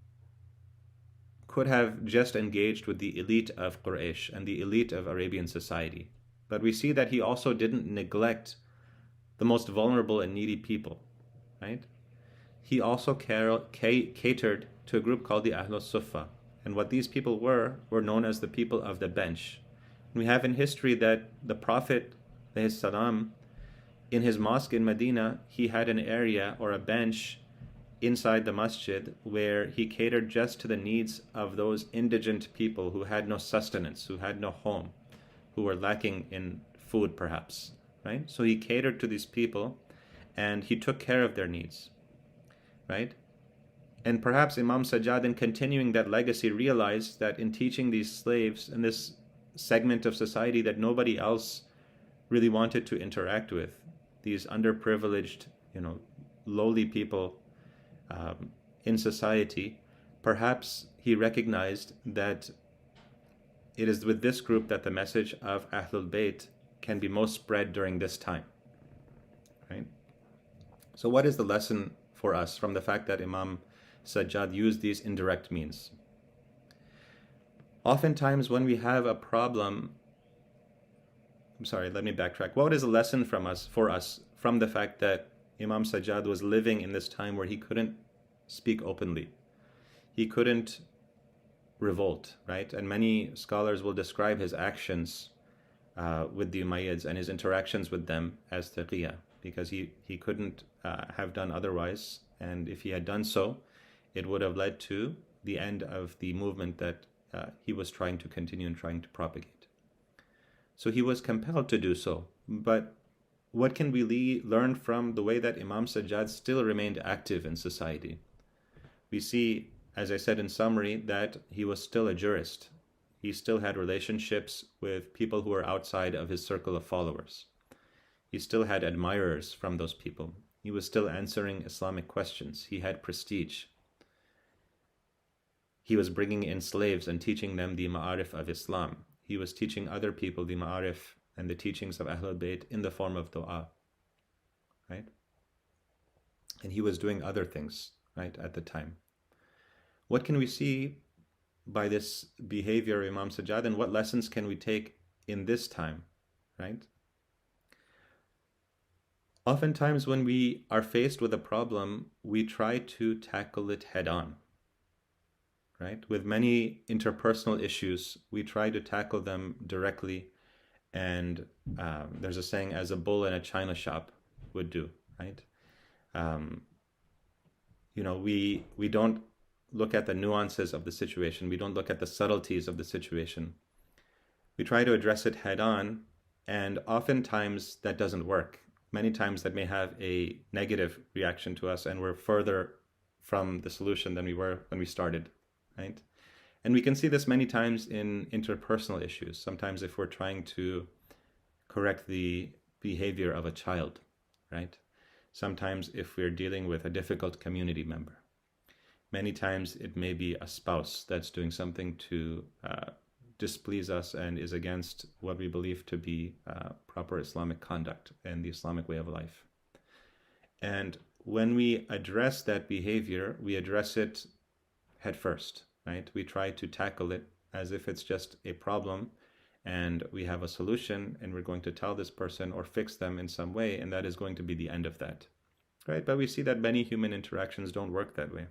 could have just engaged with the elite of Quraysh and the elite of Arabian society. But we see that he also didn't neglect the most vulnerable and needy people, right? He also catered to a group called the Ahlul Suffa. And what these people were known as the people of the bench. And we have in history that the Prophet, salam, in his mosque in Medina, he had an area or a bench inside the masjid where he catered just to the needs of those indigent people who had no sustenance, who had no home, who were lacking in food perhaps, right? So he catered to these people and he took care of their needs, right? And perhaps Imam Sajjad, in continuing that legacy, realized that in teaching these slaves in this segment of society that nobody else really wanted to interact with, these underprivileged, lowly people in society, perhaps he recognized that it is with this group that the message of Ahlul Bayt can be most spread during this time, right? So what is the lesson for us from the fact that Imam Sajjad used these indirect means? Oftentimes when we have a problem, let me backtrack. What is a lesson for us from the fact that Imam Sajjad was living in this time where he couldn't speak openly? He couldn't revolt, right? And many scholars will describe his actions with the Umayyads and his interactions with them as taqiyya, because he couldn't have done otherwise. And if he had done so, it would have led to the end of the movement that he was trying to continue and trying to propagate. So he was compelled to do so. But what can we learn from the way that Imam Sajjad still remained active in society? We see, as I said in summary, that he was still a jurist. He still had relationships with people who were outside of his circle of followers. He still had admirers from those people. He was still answering Islamic questions. He had prestige. He was bringing in slaves and teaching them the ma'arif of Islam. He was teaching other people the ma'arif and the teachings of Ahlul Bayt in the form of dua, right? And he was doing other things, right, at the time. What can we see by this behavior of Imam Sajjad, and what lessons can we take in this time, right? Oftentimes when we are faced with a problem, we try to tackle it head on, right? With many interpersonal issues, we try to tackle them directly, and there's a saying, as a bull in a china shop would do, right? We don't look at the nuances of the situation. We don't look at the subtleties of the situation. We try to address it head on, and oftentimes that doesn't work. Many times that may have a negative reaction to us, and we're further from the solution than we were when we started, right? And we can see this many times in interpersonal issues. Sometimes if we're trying to correct the behavior of a child, right? Sometimes if we're dealing with a difficult community member. Many times it may be a spouse that's doing something to displease us and is against what we believe to be proper Islamic conduct and the Islamic way of life. And when we address that behavior, we address it head first, right? We try to tackle it as if it's just a problem and we have a solution and we're going to tell this person or fix them in some way, and that is going to be the end of that, right? But we see that many human interactions don't work that way.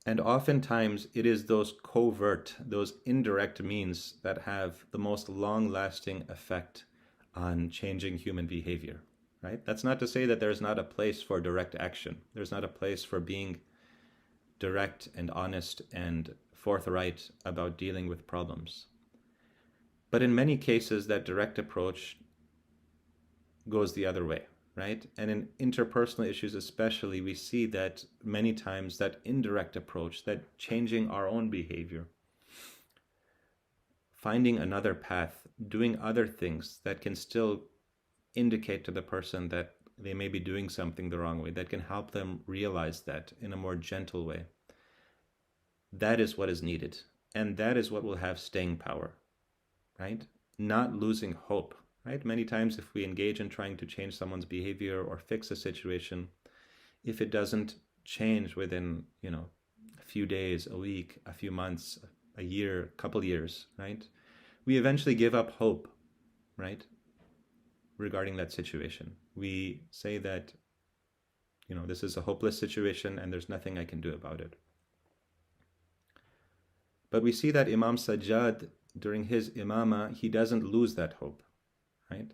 And oftentimes it is those covert, those indirect means that have the most long-lasting effect on changing human behavior, right? That's not to say that there's not a place for direct action. There's not a place for being direct and honest and forthright about dealing with problems. But in many cases, that direct approach goes the other way, right? And in interpersonal issues especially, we see that many times that indirect approach, that changing our own behavior, finding another path, doing other things that can still indicate to the person that they may be doing something the wrong way, that can help them realize that in a more gentle way. That is what is needed. And that is what will have staying power, right? Not losing hope, right? Many times if we engage in trying to change someone's behavior or fix a situation, if it doesn't change within, a few days, a week, a few months, a year, a couple years, right? We eventually give up hope, right? Regarding that situation. We say that, this is a hopeless situation and there's nothing I can do about it. But we see that Imam Sajjad, during his imamah, he doesn't lose that hope, right?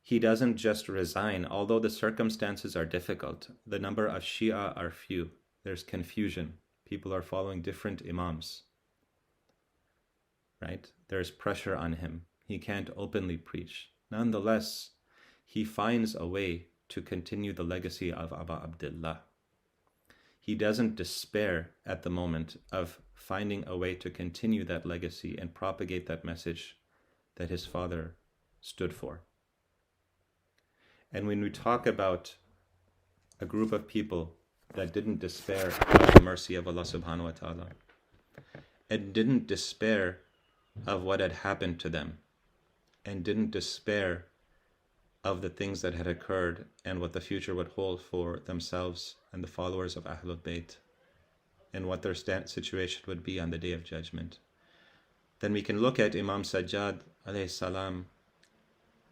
He doesn't just resign, although the circumstances are difficult. The number of Shia are few. There's confusion. People are following different imams, right? There's pressure on him. He can't openly preach. Nonetheless, he finds a way to continue the legacy of Abu Abdullah. He doesn't despair at the moment of finding a way to continue that legacy and propagate that message that his father stood for. And when we talk about a group of people that didn't despair of the mercy of Allah subhanahu wa ta'ala and didn't despair of what had happened to them and didn't despair of the things that had occurred and what the future would hold for themselves and the followers of Ahlul Bayt and what their situation would be on the Day of Judgment, then we can look at Imam Sajjad alayhi salam,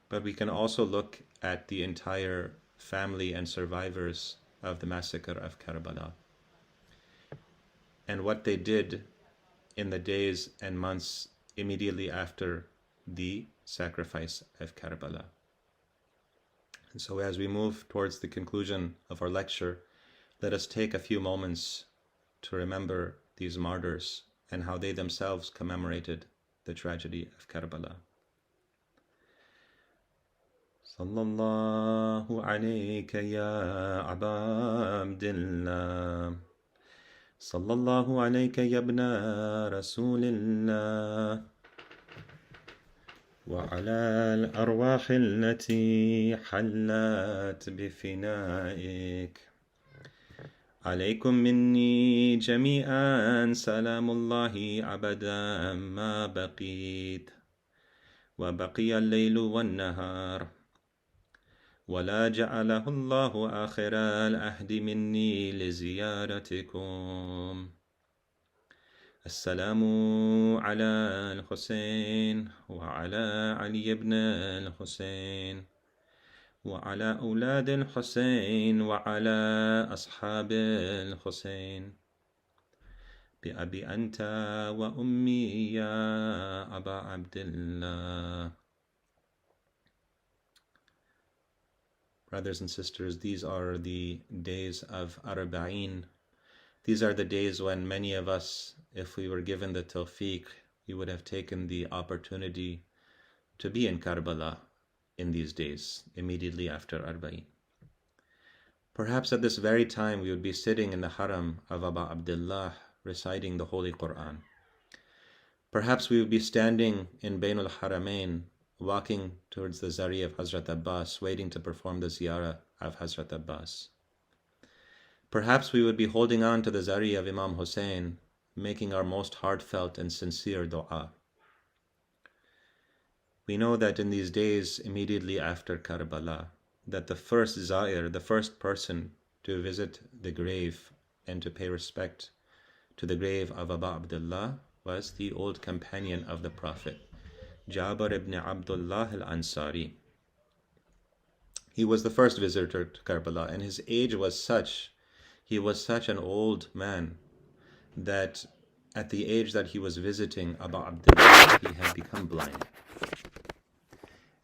but we can also look at the entire family and survivors of the massacre of Karbala and what they did in the days and months immediately after the sacrifice of Karbala. And so as we move towards the conclusion of our lecture, let us take a few moments to remember these martyrs and how they themselves commemorated the tragedy of Karbala. Sallallahu alayka ya Aba Abdillah. Sallallahu alayka ya ibna Rasulillah. وعلى الأرواح التي حلت بفنائك عليكم مني جميعا سلام الله أبدا ما بقيت وبقي الليل والنهار ولا جعله الله آخر العهد مني لزيارتكم السلام على الحسين وعلى علي بن الحسين وعلى أولاد الحسين وعلى أصحاب الحسين بأبي أنت وأمي يا أبا عبد الله. Brothers and sisters, these are the days of Arba'in. These are the days when many of us, if we were given the tawfiq, we would have taken the opportunity to be in Karbala in these days, immediately after Arba'in. Perhaps at this very time we would be sitting in the haram of Abu Abdullah reciting the Holy Quran. Perhaps we would be standing in Bainul Haramain, walking towards the Zari of Hazrat Abbas, waiting to perform the ziyarah of Hazrat Abbas. Perhaps we would be holding on to the Zari of Imam Hussein, making our most heartfelt and sincere dua. We know that in these days immediately after Karbala, that the first Zair, the first person to visit the grave and to pay respect to the grave of Abu Abdullah was the old companion of the Prophet, Jabir ibn Abdullah al-Ansari. He was the first visitor to Karbala, and his age was such, he was such an old man that at the age that he was visiting Abu Abdullah, he had become blind.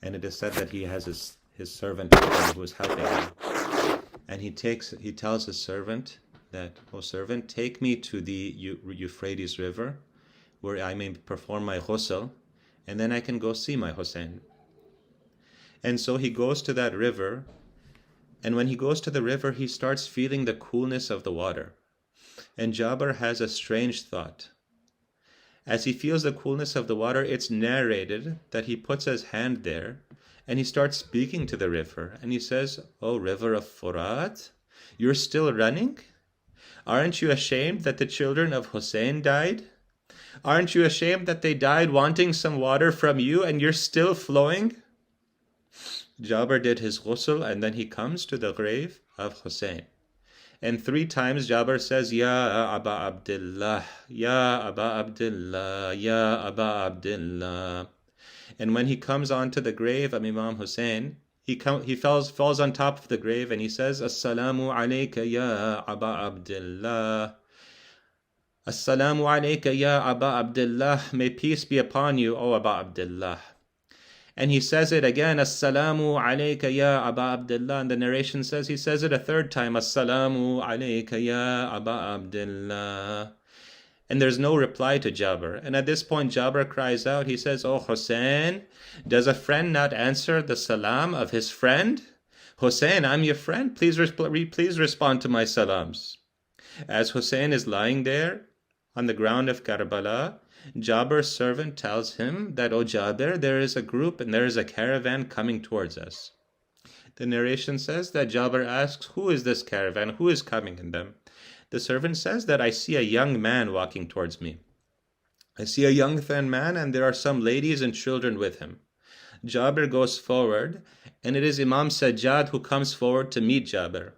And it is said that he has his servant who was helping him. And he tells his servant that, "Oh servant, take me to the Euphrates River, where I may perform my ghusl, and then I can go see my Hussein." And so he goes to that river, and when he goes to the river, he starts feeling the coolness of the water. And Jabir has a strange thought. As he feels the coolness of the water, it's narrated that he puts his hand there, and he starts speaking to the river, and he says, "Oh, river of Furat, you're still running? Aren't you ashamed that the children of Hussein died? Aren't you ashamed that they died wanting some water from you, and you're still flowing?" Jabir did his ghusl, and then he comes to the grave of Hussein. And 3 times Jabir says, "Ya Aba Abdullah, Ya Aba Abdullah, Ya Aba Abdullah." And when he comes onto the grave of Imam Hussein, he falls on top of the grave and he says, "Assalamu alayka ya Aba Abdullah. Assalamu alayka ya Aba Abdullah. May peace be upon you, O Aba Abdullah." And he says it again, "Assalamu alayka ya Aba Abdullah." And the narration says he says it a 3rd time, "Assalamu alayka ya Aba Abdullah." And there's no reply to Jabir. And at this point, Jabir cries out. He says, "Oh Hussein, does a friend not answer the salam of his friend? Hussein, I'm your friend. Please respond to my salams." As Hussein is lying there on the ground of Karbala, Jabir's servant tells him that, "Oh Jabir, there is a group and there is a caravan coming towards us." The narration says that Jabir asks, "Who is this caravan? Who is coming in them?" The servant says that, "I see a young man walking towards me. I see a young thin man, and there are some ladies and children with him." Jabir goes forward, and it is Imam Sajjad who comes forward to meet Jabir.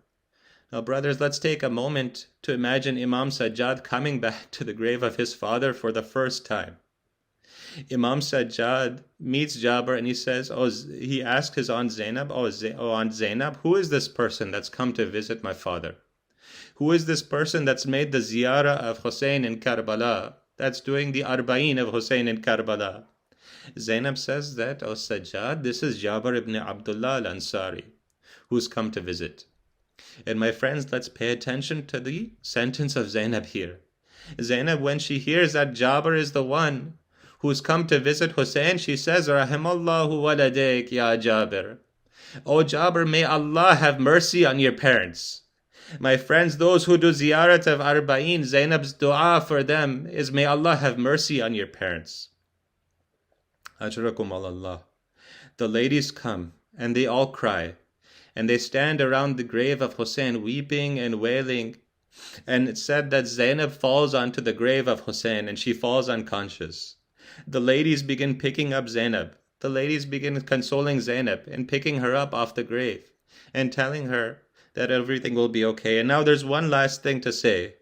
Now, brothers, let's take a moment to imagine Imam Sajjad coming back to the grave of his father for the first time. Imam Sajjad meets Jabir and he says, he asks his Aunt Zainab, Aunt Zainab, who is this person that's come to visit my father? Who is this person that's made the ziyarah of Hussein in Karbala, that's doing the arba'in of Hussein in Karbala? Zainab says that, "Oh Sajjad, this is Jabir ibn Abdullah al-Ansari, who's come to visit." And my friends, let's pay attention to the sentence of Zainab here. Zainab, when she hears that Jabir is the one who's come to visit Hussein, she says, "Rahimallahu waladayk ya Jabir." "Oh Jabir, may Allah have mercy on your parents." My friends, those who do ziyarat of arba'in, Zainab's dua for them is, "May Allah have mercy on your parents." Ajrakum Allah. The ladies come and they all cry. And they stand around the grave of Hussein weeping and wailing. And it's said that Zainab falls onto the grave of Hussein and she falls unconscious. The ladies begin picking up Zainab. The ladies begin consoling Zainab and picking her up off the grave and telling her that everything will be okay. And now there's one last thing to say.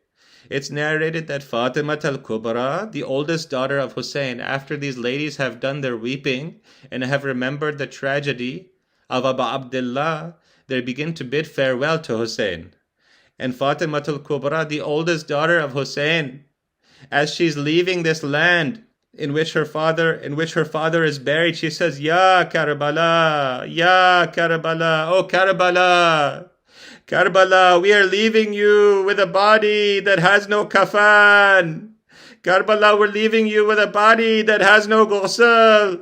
It's narrated that Fatima al-Kubra, the oldest daughter of Hussein, after these ladies have done their weeping and have remembered the tragedy of Abu Abdullah, they begin to bid farewell to Hussein. And Fatima al-Kubra, the oldest daughter of Hussein, as she's leaving this land in which her father is buried, she says, "Ya Karbala, Ya Karbala, oh Karbala, Karbala, we are leaving you with a body that has no kafan. Karbala, we're leaving you with a body that has no ghusl.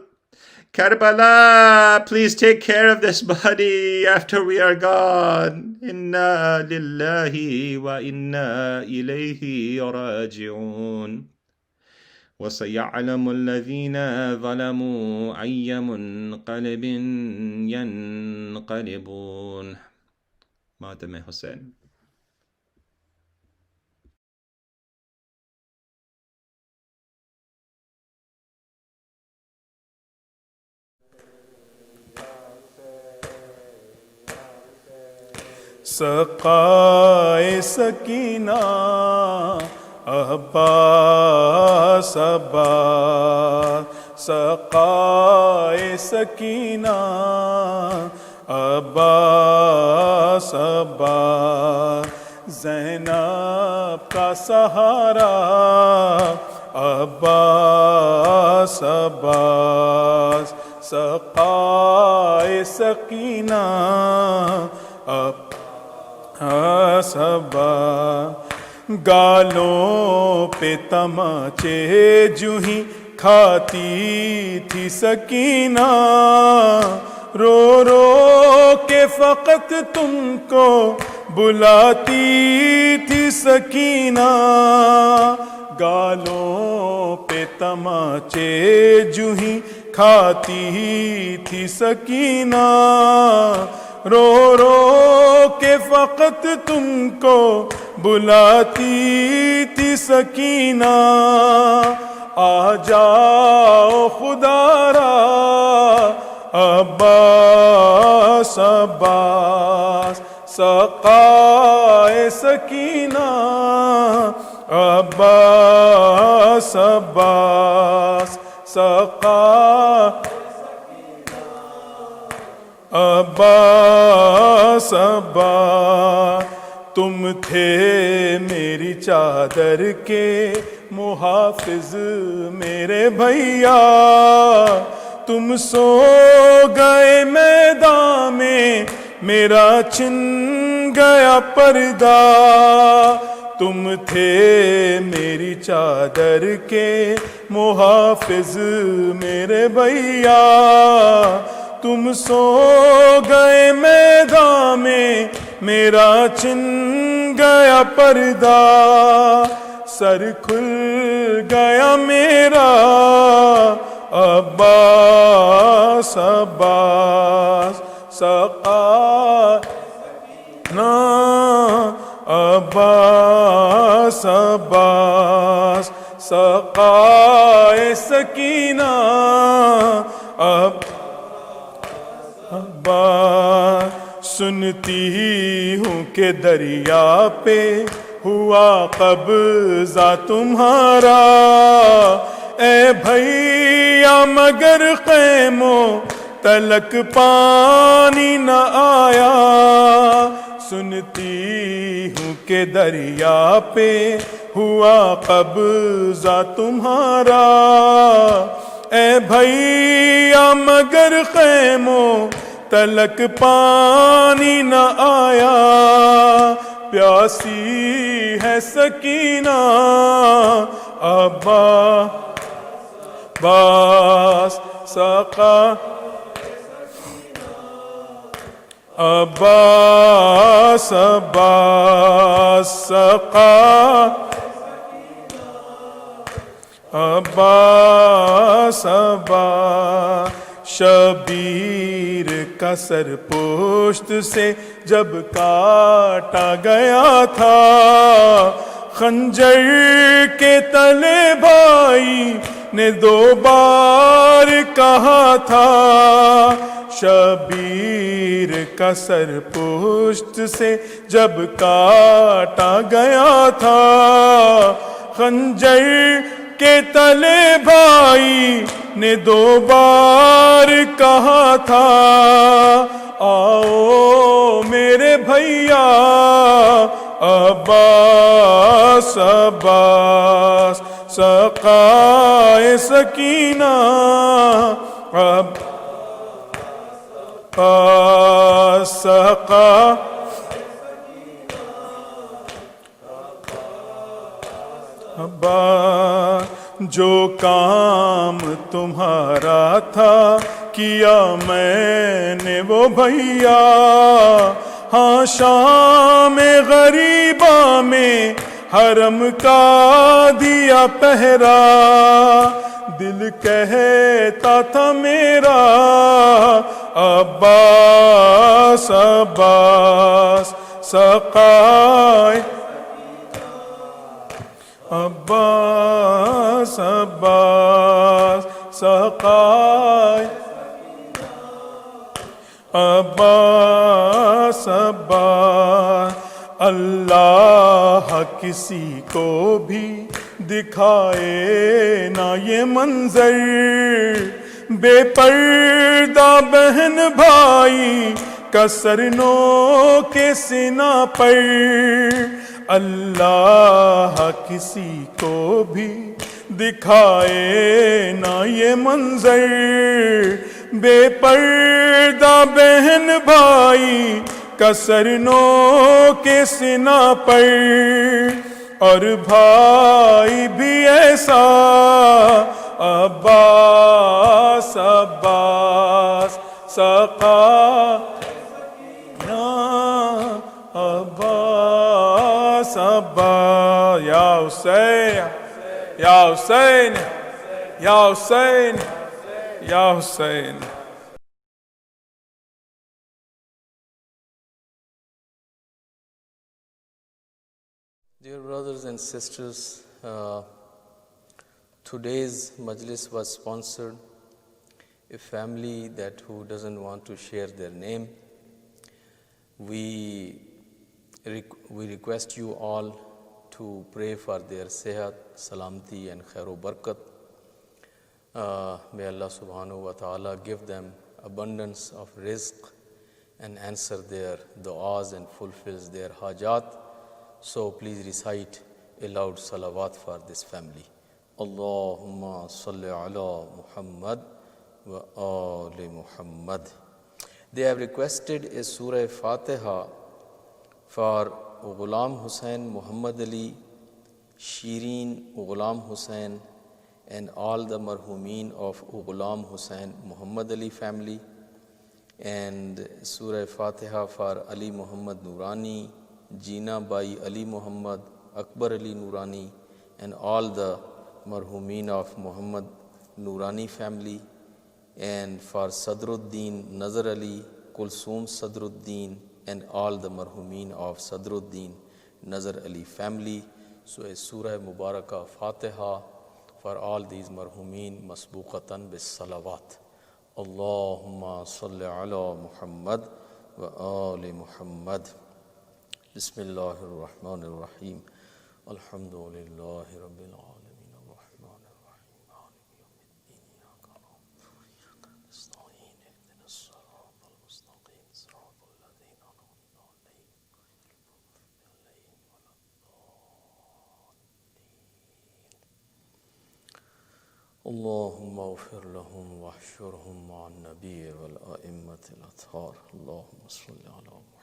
Karbala, please take care of this body after we are gone. Inna lillahi wa inna ilayhi raji'un. وَسَيَعْلَمُ الَّذِينَ ظَلَمُوا أَيَّ مُنْقَلِبٍ يَنْقَلِبُونَ. Matam Hussein. सक़ाए Sakina Abbas Abbas, सक़ाए Sakina Abbas Abbas, Zainab का सहारा अब्बास अब्बास, سقائے سکینہ صبا گالوں پہ تماچے جو ہی کھاتی تھی سکینہ رو رو کے فقط تم کو بلاتی تھی سکینہ گالوں پہ تماچے جو ہی کھاتی تھی سکینہ رو رو کے فقط تم کو بلاتی تھی سکینہ آ جاؤ خدا را عباس عباس سقائے سکینہ عباس عباس سقائے عباس عباس تم تھے میری چادر کے محافظ میرے بھیا تم سو گئے میدان میں میرا چھن گیا پردہ تم تھے میری چادر کے محافظ میرے بھیا تم سو گئے میدان میں میرا چھن گیا پردہ سر کھل گیا میرا عباس عباس سقائنا عباس عباس سقائے سکینہ سنتی ہوں کہ دریا پہ ہوا قبضہ تمہارا اے بھیا مگر خیموں تلک پانی نہ آیا سنتی ہوں کہ دریا پہ ہوا قبضہ تمہارا اے بھیا مگر خیموں تلک پانی نہ آیا پیاسی ہے سکینہ عباس سقا عباس عباس سقا عباس عباس شبیر کا سر پشت سے جب کاٹا گیا تھا خنجر کے تلے بھائی نے 2 بار کہا تھا شبیر کا سر پشت سے جب کاٹا گیا تھا خنجر کے تلے بھائی نے 2 بار کہا تھا آؤ میرے بھیا عباس عباس سقائے سکینہ عباس سقا جو کام تمہارا تھا کیا میں نے وہ بھیا ہاں شام غریبہ میں حرم کا دیا پہرا دل کہتا تھا میرا عباس عباس سقائے عباس عباس سقائے عباس عباس اللہ کسی کو بھی دکھائے نہ یہ منظر بے پردہ بہن بھائی کا سرنوں کے سینہ پر اللہ کسی کو بھی دکھائے نہ یہ منظر بے پردہ بہن بھائی کا سرنو کے سنا پر، اور بھائی بھی ایسا عباس عباس سقانا عباس عباس یا حسین یا حسین یا حسین یا حسین. Dear brothers and sisters, today's Majlis was sponsored a family that who doesn't want to share their name. We request you all to pray for their sehat, salamti and khair barakat. May Allah subhanahu wa ta'ala give them abundance of rizq and answer their du'as and fulfills their hajat. So please recite a loud salawat for this family. Allahumma salli ala Muhammad wa ali Muhammad. They have requested a Surah Fatiha for Ghulam Hussain Muhammad Ali, Shireen Ghulam Hussain, and all the marhumeen of Ghulam Hussain Muhammad Ali family, and Surah Fatiha for Ali Muhammad Nurani, Jeena Bai Ali Muhammad, Akbar Ali Nurani, and all the marhumeen of Muhammad Nurani family, and for Sadruddin Nazar Ali, Kulsum Sadruddin, and all the marhumeen of Sadruddin Nazar Ali family. So a Surah Mubarakah Fatiha for all these marhumeen masbuqatan bis salawat. Allahumma salli ala Muhammad wa ali Muhammad. Bismillahir Rahmanir Rahim. Alhamdulillahi Rabbil Alameen. Ar-Rahmanir Rahim. Maliki Yawmiddin. Iyyaka na'budu wa iyyaka nasta'in. Ihdinas siratal mustaqim. Siratal ladzina an'amta 'alayhim ghayril maghdubi 'alayhim waladdallin. Allahumma ighfir lahum wahshurhum ma'an nabiyyi wal a'immatil athhar. Allahumma salli ala Muhammad.